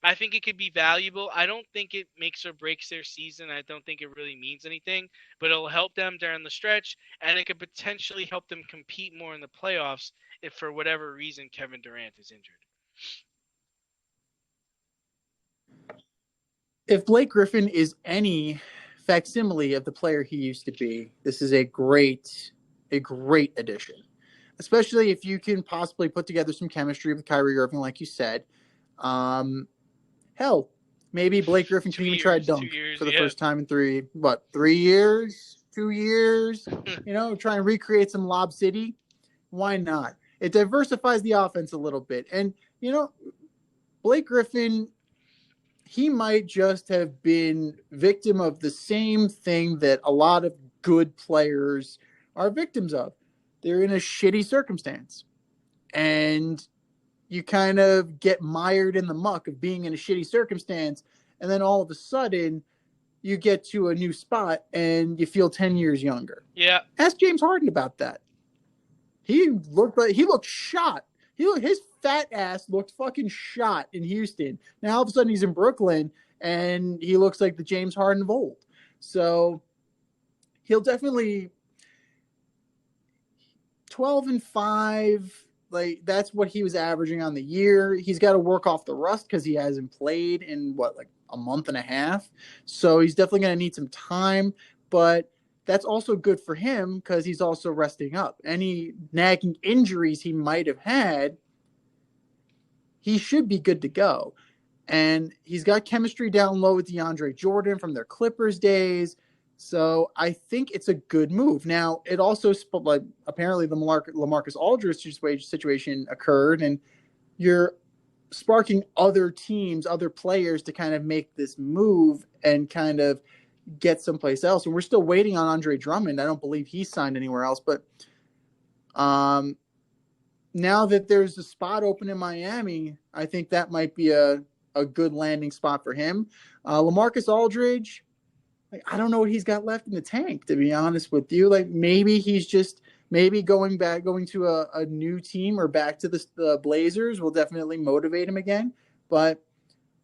I think it could be valuable. I don't think it makes or breaks their season. I don't think it really means anything, but it'll help them during the stretch, and it could potentially help them compete more in the playoffs if for whatever reason Kevin Durant is injured. If Blake Griffin is any facsimile of the player he used to be, this is a great addition, especially if you can possibly put together some chemistry with Kyrie Irving, like you said. Hell, maybe Blake Griffin can even try a dunk for the first time in 3 years, 2 years, try and recreate some Lob City. Why not? It diversifies the offense a little bit. And, Blake Griffin, he might just have been victim of the same thing that a lot of good players are victims of. They're in a shitty circumstance. And you kind of get mired in the muck of being in a shitty circumstance, and then all of a sudden you get to a new spot and you feel 10 years younger. Yeah. Ask James Harden about that. He looked shot. His fat ass looked fucking shot in Houston. Now all of a sudden he's in Brooklyn and he looks like the James Harden of old. So he'll definitely 12-5. Like, that's what he was averaging on the year. He's got to work off the rust because he hasn't played in a month and a half. So he's definitely going to need some time, but that's also good for him because he's also resting up. Any nagging injuries he might have had, he should be good to go. And he's got chemistry down low with DeAndre Jordan from their Clippers days. So I think it's a good move. Now, it also, apparently the LaMarcus Aldridge situation occurred, and you're sparking other teams, other players to kind of make this move and kind of get someplace else. And we're still waiting on Andre Drummond. I don't believe he's signed anywhere else. But now that there's a spot open in Miami, I think that might be a good landing spot for him. LaMarcus Aldridge, I don't know what he's got left in the tank, to be honest with you. Maybe he's just going to a new team or back to the Blazers will definitely motivate him again. But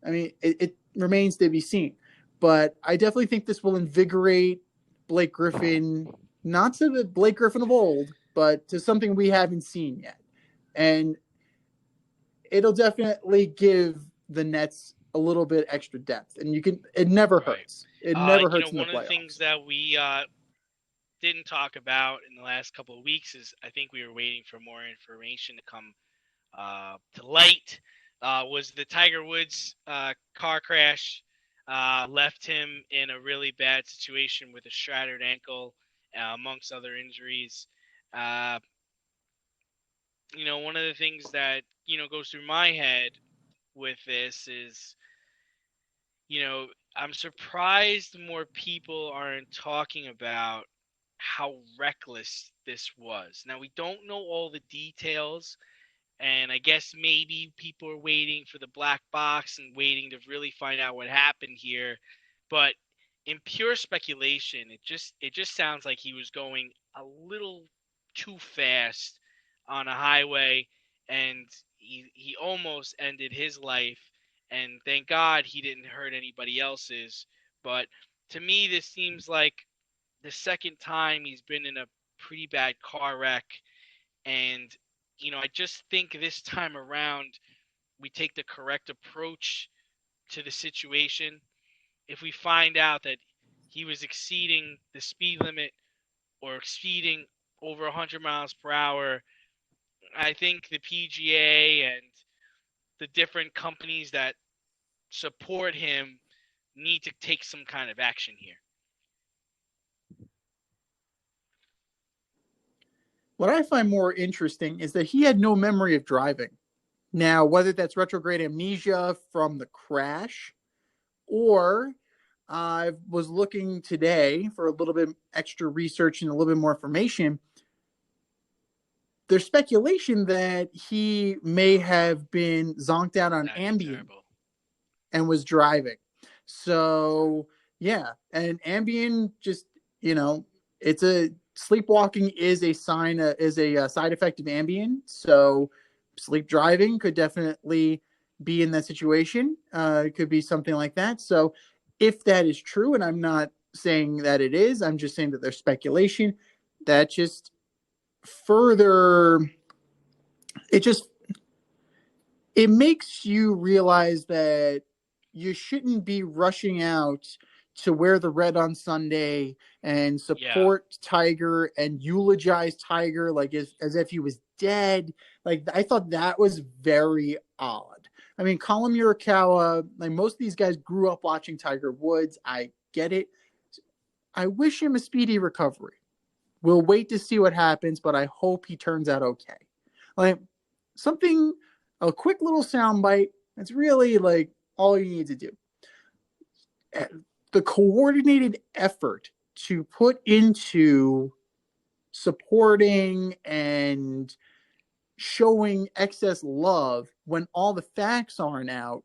I mean, it remains to be seen. But I definitely think this will invigorate Blake Griffin, not to the Blake Griffin of old, but to something we haven't seen yet. And it'll definitely give the Nets a little bit extra depth, and it never hurts. It never hurts in the One of the things playoffs. that we didn't talk about in the last couple of weeks is I think we were waiting for more information to come to light. Was the Tiger Woods car crash left him in a really bad situation with a shattered ankle, amongst other injuries. One of the things that goes through my head with this is, I'm surprised more people aren't talking about how reckless this was. Now, we don't know all the details, and I guess maybe people are waiting for the black box and waiting to really find out what happened here. But in pure speculation, it just sounds like he was going a little too fast on a highway, and he almost ended his life. And thank God he didn't hurt anybody else's. But to me, this seems like the second time he's been in a pretty bad car wreck. And, I just think this time around, we take the correct approach to the situation. If we find out that he was exceeding the speed limit or exceeding over 100 miles per hour, I think the PGA and the different companies that support him need to take some kind of action here. What I find more interesting is that he had no memory of driving. Now, whether that's retrograde amnesia from the crash, or I was looking today for a little bit extra research and a little bit more information. There's speculation that he may have been zonked out on Ambien and was driving. So, yeah, and Ambien just, it's a sleepwalking is a side effect of Ambien. So, sleep driving could definitely be in that situation. It could be something like that. So, if that is true, and I'm not saying that it is, I'm just saying that there's speculation, that just further, it makes you realize that you shouldn't be rushing out to wear the red on Sunday and support Tiger and eulogize Tiger like as if he was dead. Like, I thought that was very odd. I mean, Colin Morikawa, like most of these guys grew up watching Tiger Woods. I get it. I wish him a speedy recovery. We'll wait to see what happens, but I hope he turns out okay. Like, a quick little soundbite. That's really like all you need to do. The coordinated effort to put into supporting and showing excess love when all the facts aren't out,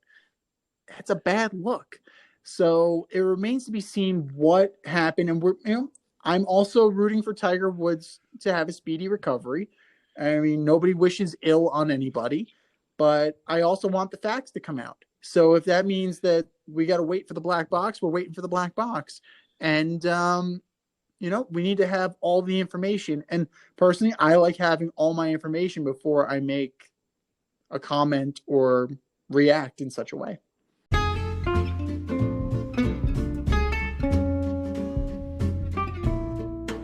that's a bad look. So it remains to be seen what happened. And I'm also rooting for Tiger Woods to have a speedy recovery. I mean, nobody wishes ill on anybody, but I also want the facts to come out. So if that means that we got to wait for the black box, we're waiting for the black box. And, we need to have all the information. And personally, I like having all my information before I make a comment or react in such a way.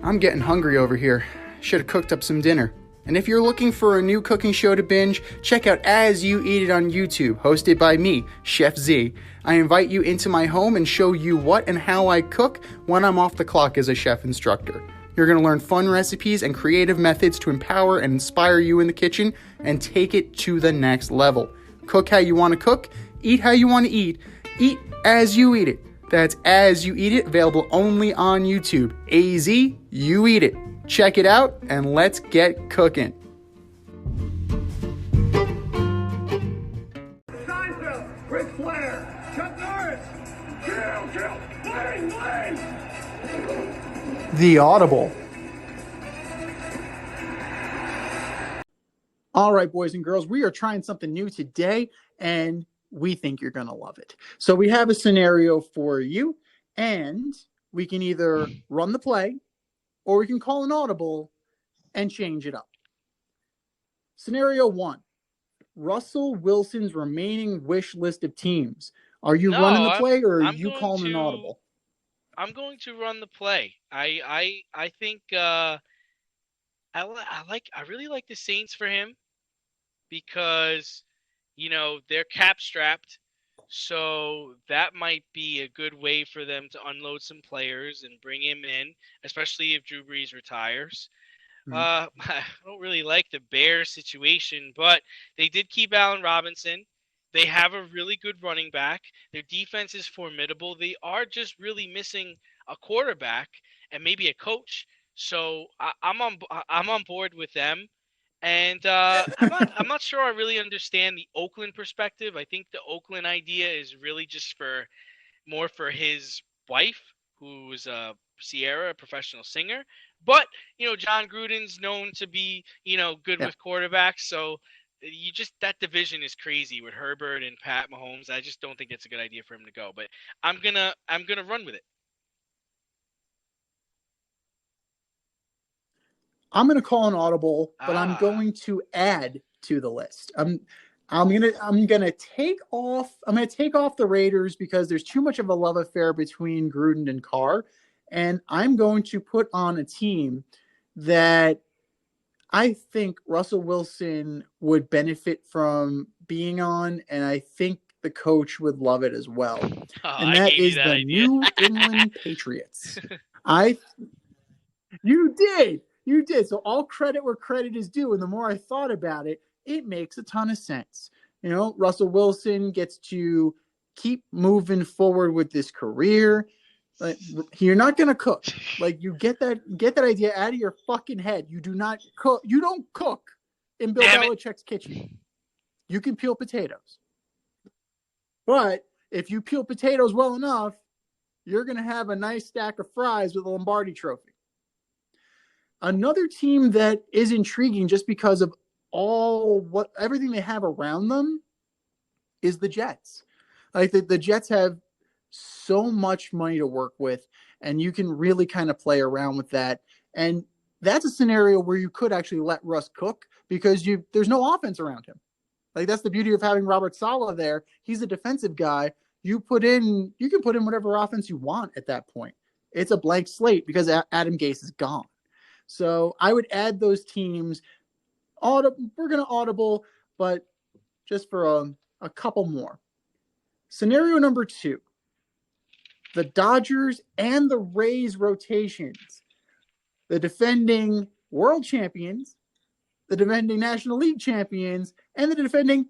I'm getting hungry over here. Should have cooked up some dinner. And if you're looking for a new cooking show to binge, check out As You Eat It on YouTube, hosted by me, Chef Z. I invite you into my home and show you what and how I cook when I'm off the clock as a chef instructor. You're going to learn fun recipes and creative methods to empower and inspire you in the kitchen and take it to the next level. Cook how you want to cook, eat how you want to eat as you eat it. That's As You Eat It, available only on YouTube. AZ, you eat it. Check it out, and let's get cooking. Seinfeld, Ric Flair, Chuck Norris, Wayne. The Audible. All right, boys and girls, we are trying something new today, and we think you're going to love it. So we have a scenario for you, and we can either run the play, or we can call an audible and change it up. Scenario 1. Russell Wilson's remaining wish list of teams. Are you No, running the play, or are I'm you going calling an to audible? I'm going to run the play. I think I really like the Saints for him because they're cap strapped, so that might be a good way for them to unload some players and bring him in, especially if Drew Brees retires. I don't really like the Bears situation, but they did keep Allen Robinson. They have a really good running back. Their defense is formidable. They are just really missing a quarterback and maybe a coach. So I'm on board with them. And I'm not sure I really understand the Oakland perspective. I think the Oakland idea is really just more for his wife, who is Sierra, a professional singer. But John Gruden's known to be good with quarterbacks, so that division is crazy with Herbert and Pat Mahomes. I just don't think it's a good idea for him to go. But I'm gonna run with it. I'm going to call an audible, but I'm going to add to the list. I'm gonna take off the Raiders because there's too much of a love affair between Gruden and Carr, and I'm going to put on a team that I think Russell Wilson would benefit from being on, and I think the coach would love it as well. And that is the New England Patriots. You did. So all credit where credit is due. And the more I thought about it, it makes a ton of sense. Russell Wilson gets to keep moving forward with this career. Like, you're not going to cook. Like, you get that idea out of your fucking head. You do not cook. You don't cook in Bill Belichick's kitchen. You can peel potatoes. But if you peel potatoes well enough, you're going to have a nice stack of fries with a Lombardi trophy. Another team that is intriguing just because of everything they have around them is the Jets. Like the Jets have so much money to work with, and you can really kind of play around with that. And that's a scenario where you could actually let Russ cook because there's no offense around him. Like, that's the beauty of having Robert Saleh there. He's a defensive guy. You can put in whatever offense you want at that point. It's a blank slate because Adam Gase is gone. So I would add those teams. We're going to audible, but just for a couple more. Scenario number 2, the Dodgers and the Rays rotations. The defending world champions, the defending National League champions, and the defending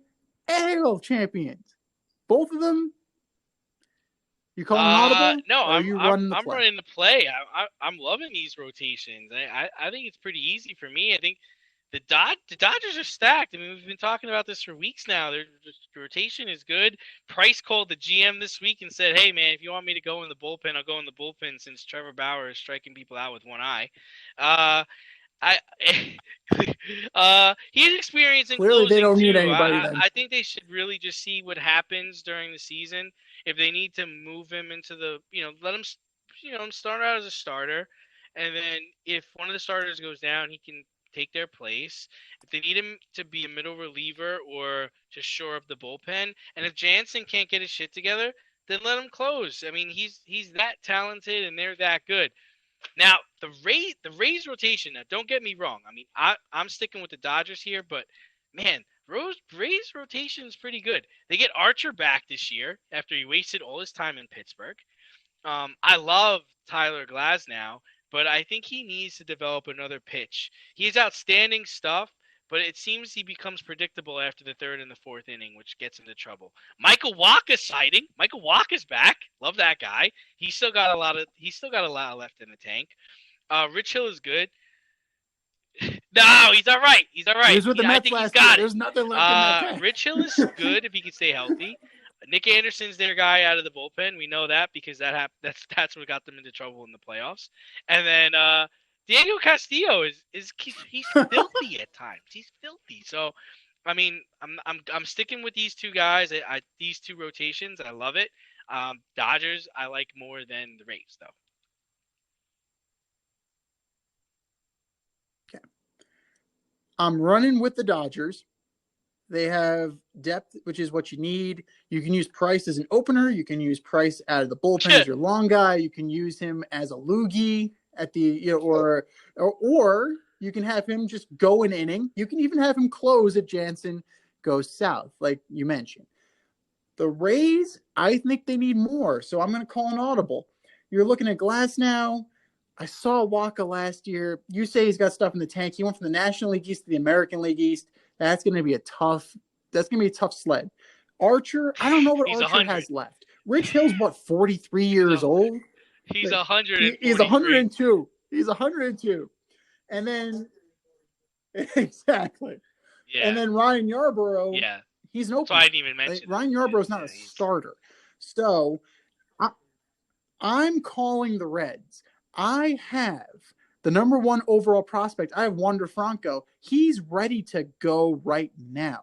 AL champions. Both of them. You calling an audible? No, I'm running the play. I'm loving these rotations. I think it's pretty easy for me. I think the Dodgers are stacked. I mean, we've been talking about this for weeks now. Their rotation is good. Price called the GM this week and said, "Hey, man, if you want me to go in the bullpen, I'll go in the bullpen since Trevor Bauer is striking people out with one eye." He's experiencing clearly closing they don't need too. anybody. I think they should really just see what happens during the season. If they need to move him into let him start out as a starter, and then if one of the starters goes down, he can take their place. If they need him to be a middle reliever or to shore up the bullpen, and if Jansen can't get his shit together, then let him close. I mean, he's that talented and they're that good. Now, the Rays rotation, now don't get me wrong. I mean, I'm sticking with the Dodgers here, but man, Rays rotation is pretty good. They get Archer back this year after he wasted all his time in Pittsburgh. I love Tyler Glasnow, but I think he needs to develop another pitch. He has outstanding stuff, but it seems he becomes predictable after the third and the fourth inning, which gets into trouble. Michael Wacha sighting. Michael Wacha's back. Love that guy. He's still got a lot left in the tank. Rich Hill is good. No, he's all right. He was with the Mets last year. There's nothing left in that tank. Rich Hill is good if he can stay healthy. Nick Anderson's their guy out of the bullpen. We know that because that's what got them into trouble in the playoffs. And then Diego Castillo he's filthy at times. He's filthy. So, I mean, I'm sticking with these two guys. These two rotations. I love it. Dodgers I like more than the Rays though. Okay. I'm running with the Dodgers They have depth, which is what you need. You can use Price as an opener. You can use Price out of the bullpen as your long guy. You can use him as a loogie at the or you can have him just go an inning. You can even have him close if Jansen goes south, like you mentioned. The Rays, I think they need more, so I'm going to call an audible. You're looking at Glasnow. I saw Waka last year. You say he's got stuff in the tank. He went from the National League East to the American League East. That's going to be a tough sled. Archer, I don't know what Archer 100. has left. Rich Hill's, 43 years old? He's 100. He's 102. He's 102. And then, exactly. Yeah. And then Ryan Yarbrough. Yeah. He's an opener. So I didn't even mention Ryan Yarbrough's not a starter. So I'm calling the Reds. I have the number 1 overall prospect. I have Wander Franco. He's ready to go right now.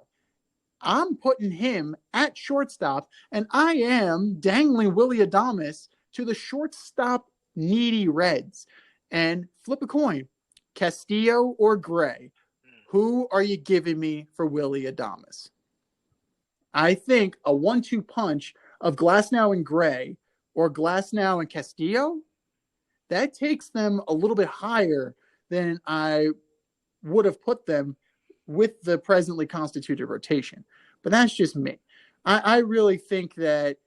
I'm putting him at shortstop, and I am dangling Willy Adames to the shortstop needy Reds. And flip a coin, Castillo or Gray. Who are you giving me for Willy Adames? I think a 1-2 punch of Glasnow and Gray or Glasnow and Castillo, that takes them a little bit higher than I would have put them with the presently constituted rotation. But that's just me. I really think that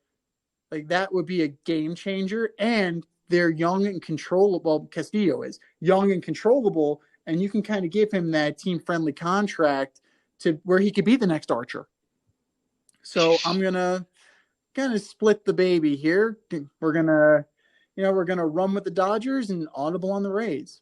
that would be a game changer, and they're young and controllable. Castillo is young and controllable, and you can kind of give him that team-friendly contract to where he could be the next Archer. So I'm gonna kind of split the baby here. We're gonna run with the Dodgers and audible on the Rays.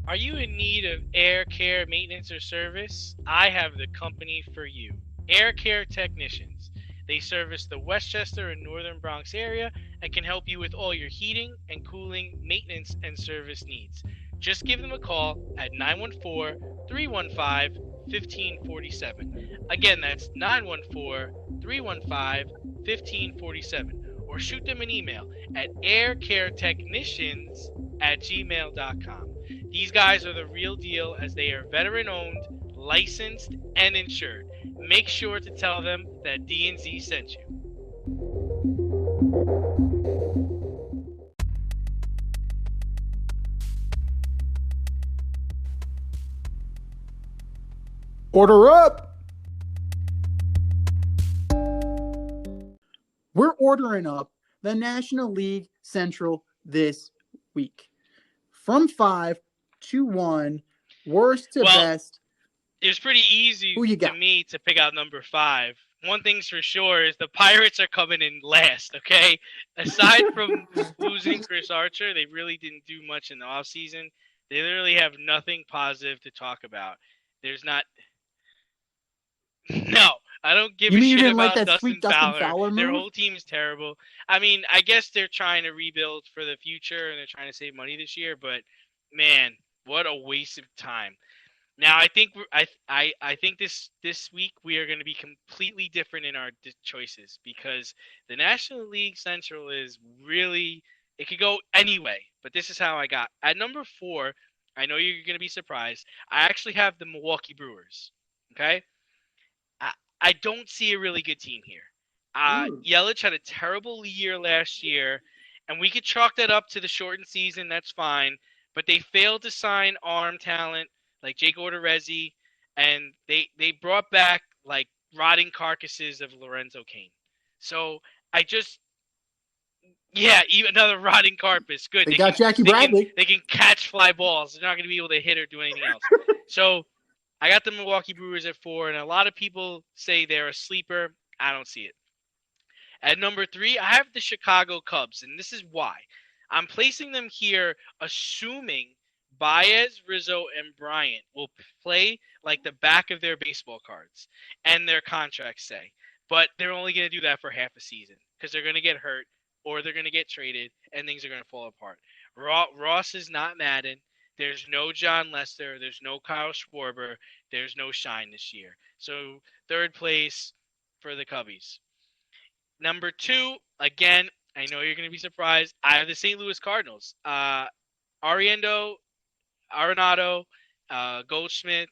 Are you in need of air care, maintenance, or service? I have the company for you. Air Care Technicians. They service the Westchester and Northern Bronx area and can help you with all your heating and cooling, maintenance, and service needs. Just give them a call at 914-315-1547. Again, that's 914-315-1547. Or shoot them an email at aircaretechnicians@gmail.com. These guys are the real deal, as they are veteran-owned, licensed, and insured. Make sure to tell them that D&Z sent you. Order up! We're ordering up the National League Central this week. From 5 to 1, worst to best. It was pretty easy to me to pick out number 5. One thing's for sure is the Pirates are coming in last, okay? Aside from losing Chris Archer, they really didn't do much in the offseason. They literally have nothing positive to talk about. There's not... No, I don't give a shit about Dustin Fowler. Their whole team is terrible. I mean, I guess they're trying to rebuild for the future and they're trying to save money this year, but man, what a waste of time. Now, I think this week we are going to be completely different in our choices, because the National League Central is really, it could go anyway, but this is how I got. At number 4, I know you're going to be surprised, I actually have the Milwaukee Brewers, okay? I don't see a really good team here. Yelich had a terrible year last year, and we could chalk that up to the shortened season, that's fine, but they failed to sign arm talent like Jake Odorizzi, and they brought back like rotting carcasses of Lorenzo Cain. So even another rotting carcass. Good. They got Jackie Bradley. They can catch fly balls. They're not going to be able to hit or do anything else. So I got the Milwaukee Brewers at 4, and a lot of people say they're a sleeper. I don't see it. At number 3, I have the Chicago Cubs, and this is why. I'm placing them here assuming Baez, Rizzo, and Bryant will play like the back of their baseball cards and their contracts say. But they're only going to do that for half a season because they're going to get hurt or they're going to get traded and things are going to fall apart. Ross is not Madden. There's no John Lester. There's no Kyle Schwarber. There's no shine this year. So 3rd place for the Cubbies. Number 2, again, I know you're going to be surprised. I have the St. Louis Cardinals. Arenado, Goldschmidt.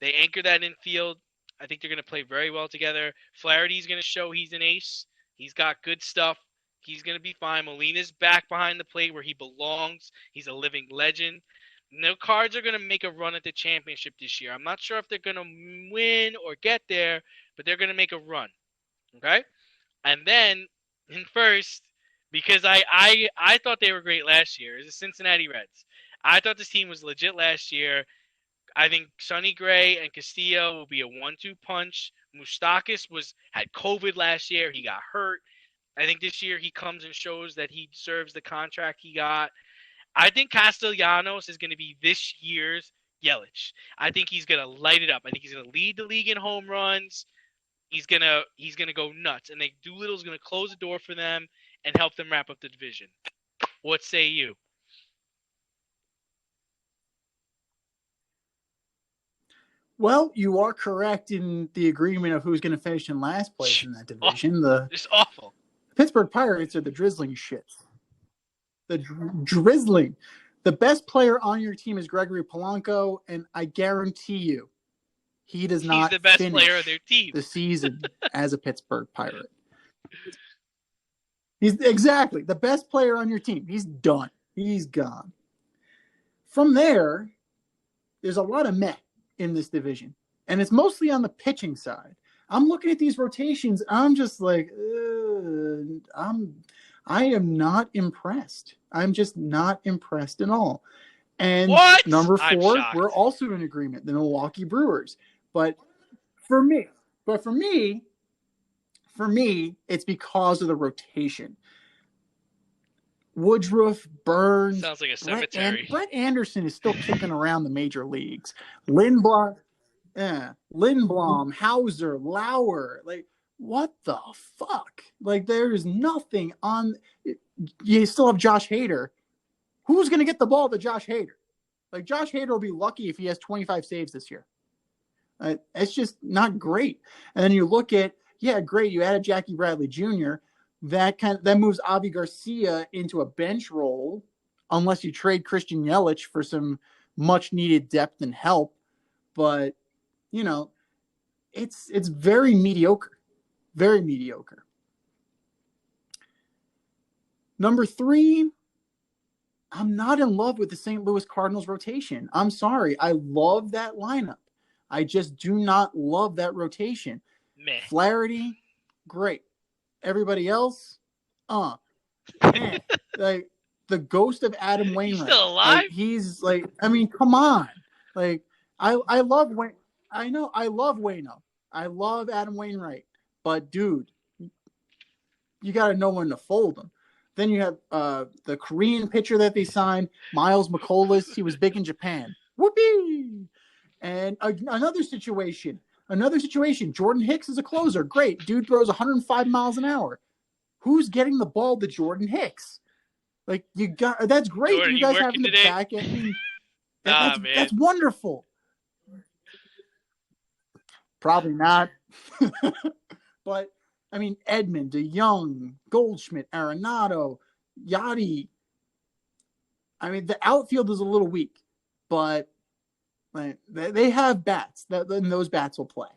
They anchor that infield. I think they're going to play very well together. Flaherty's going to show he's an ace. He's got good stuff. He's going to be fine. Molina's back behind the plate where he belongs. He's a living legend. No Cards are going to make a run at the championship this year. I'm not sure if they're going to win or get there, but they're going to make a run. Okay? And then in first, because I thought they were great last year, is the Cincinnati Reds. I thought this team was legit last year. I think Sonny Gray and Castillo will be a 1-2 punch. Moustakas had COVID last year. He got hurt. I think this year he comes and shows that he deserves the contract he got. I think Castellanos is going to be this year's Yelich. I think he's going to light it up. I think he's going to lead the league in home runs. He's gonna go nuts. And Doolittle's going to close the door for them and help them wrap up the division. What say you? Well, you are correct in the agreement of who's going to finish in last place in that division. It's awful. Pittsburgh Pirates are the drizzling shits. The drizzling. The best player on your team is Gregory Polanco, and I guarantee you, he's the best player of their team the season as a Pittsburgh Pirate. He's exactly the best player on your team. He's done. He's gone. From there, there's a lot of meh in this division, and it's mostly on the pitching side. I'm looking at these rotations. I'm just like, I am not impressed. I'm just not impressed at all. And what? Number 4, we're also in agreement, the Milwaukee Brewers. But for me, it's because of the rotation. Woodruff, Burns. Sounds like a cemetery. Brett Anderson is still kicking around the major leagues. Lindblom, Hauser, Lauer. Like, what the fuck? Like, there's nothing on. You still have Josh Hader. Who's going to get the ball to Josh Hader? Like, Josh Hader will be lucky if he has 25 saves this year. It's just not great. And then you look at, great, you added Jackie Bradley Jr., that moves Avi Garcia into a bench role, unless you trade Christian Yelich for some much needed depth and help. But it's very mediocre, very mediocre. Number 3, I'm not in love with the St. Louis Cardinals rotation. I'm sorry, I love that lineup. I just do not love that rotation. Meh. Flaherty, great. Everybody else, like the ghost of Adam Wainwright. He's still alive? Like, he's like, I mean, come on. Like, I love Wayne. I know, I love Wayno. I love Adam Wainwright. But dude, you got to know when to fold them. Then you have the Korean pitcher that they signed, Miles McCollum. He was big in Japan. Whoopee! And another situation, Jordan Hicks is a closer. Great. Dude throws 105 miles an hour. Who's getting the ball to Jordan Hicks? Like, that's great. Jordan, you guys have in the back end. That's wonderful. Probably not. But, I mean, Edman, DeYoung, Goldschmidt, Arenado, Yachty. I mean, the outfield is a little weak, but they have bats, and those bats will play.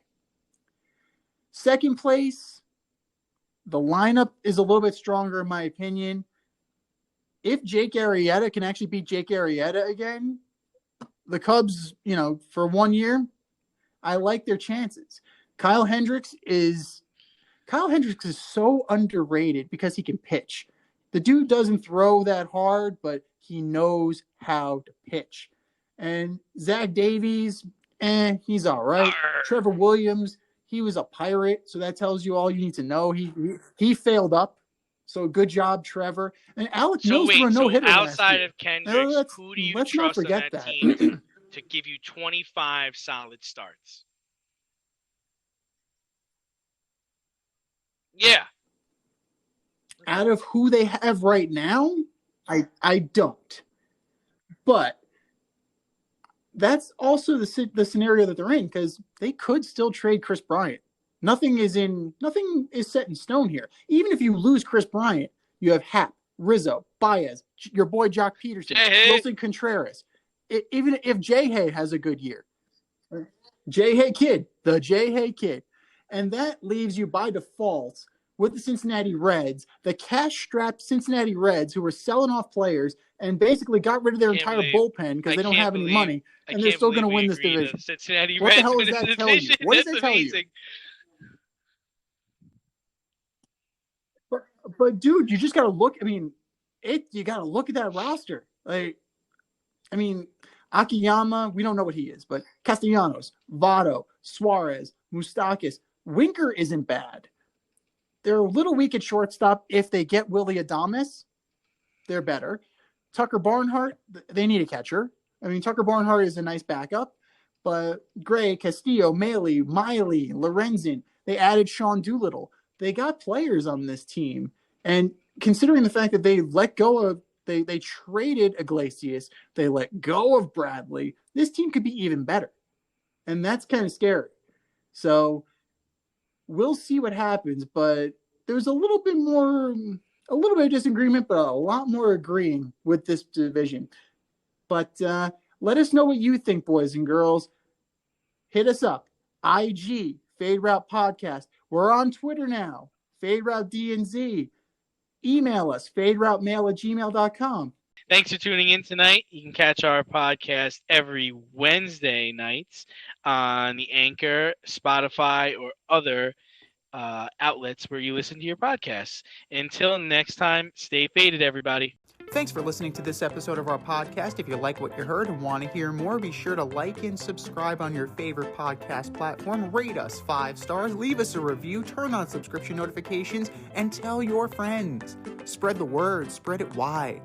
Second place, the lineup is a little bit stronger, in my opinion. If Jake Arrieta can actually beat Jake Arrieta again, the Cubs, for 1 year, I like their chances. Kyle Hendricks is so underrated because he can pitch. The dude doesn't throw that hard, but he knows how to pitch. And Zach Davies, he's all right. Trevor Williams, he was a Pirate, so that tells you all you need to know. He failed up, so good job, Trevor. And Alec Mills threw a no-hitter outside of Kendricks, who do you trust on that team to give you 25 solid starts? Yeah. Out of who they have right now, I don't. But that's also the scenario that they're in, because they could still trade Chris Bryant. Nothing is set in stone here. Even if you lose Chris Bryant, you have Happ, Rizzo, Baez, your boy Jock Peterson, Wilson Contreras. even if J. Hay has a good year. J. Hay kid, the J. Hay kid. And that leaves you by default with the Cincinnati Reds, the cash-strapped Cincinnati Reds who were selling off players and basically got rid of their entire bullpen because they don't have any money, and they're still going to win this division. Cincinnati What Reds the hell does that tell you? What does that tell you? But dude, you just got to look. I mean, you got to look at that roster. Like, I mean, Akiyama, we don't know what he is, but Castellanos, Votto, Suarez, Moustakas, Winker isn't bad. They're a little weak at shortstop. If they get Willie Adames, they're better. Tucker Barnhart, they need a catcher. I mean, Tucker Barnhart is a nice backup, but Gray, Castillo, Miley, Lorenzen, they added Sean Doolittle. They got players on this team. And considering the fact that they let go of, they traded Iglesias, they let go of Bradley, this team could be even better. And that's kind of scary. So we'll see what happens, but there's a little bit of disagreement, but a lot more agreeing with this division. But let us know what you think, boys and girls. Hit us up. IG, Fade Route Podcast. We're on Twitter now, Fade Route DNZ. Email us, faderoutemail@gmail.com. Thanks for tuning in tonight. You can catch our podcast every Wednesday nights on the Anchor, Spotify, or other outlets where you listen to your podcasts. Until next time, stay faded, everybody. Thanks for listening to this episode of our podcast. If you like what you heard and want to hear more, be sure to like and subscribe on your favorite podcast platform. Rate us 5 stars, leave us a review, turn on subscription notifications, and tell your friends. Spread the word, spread it wide.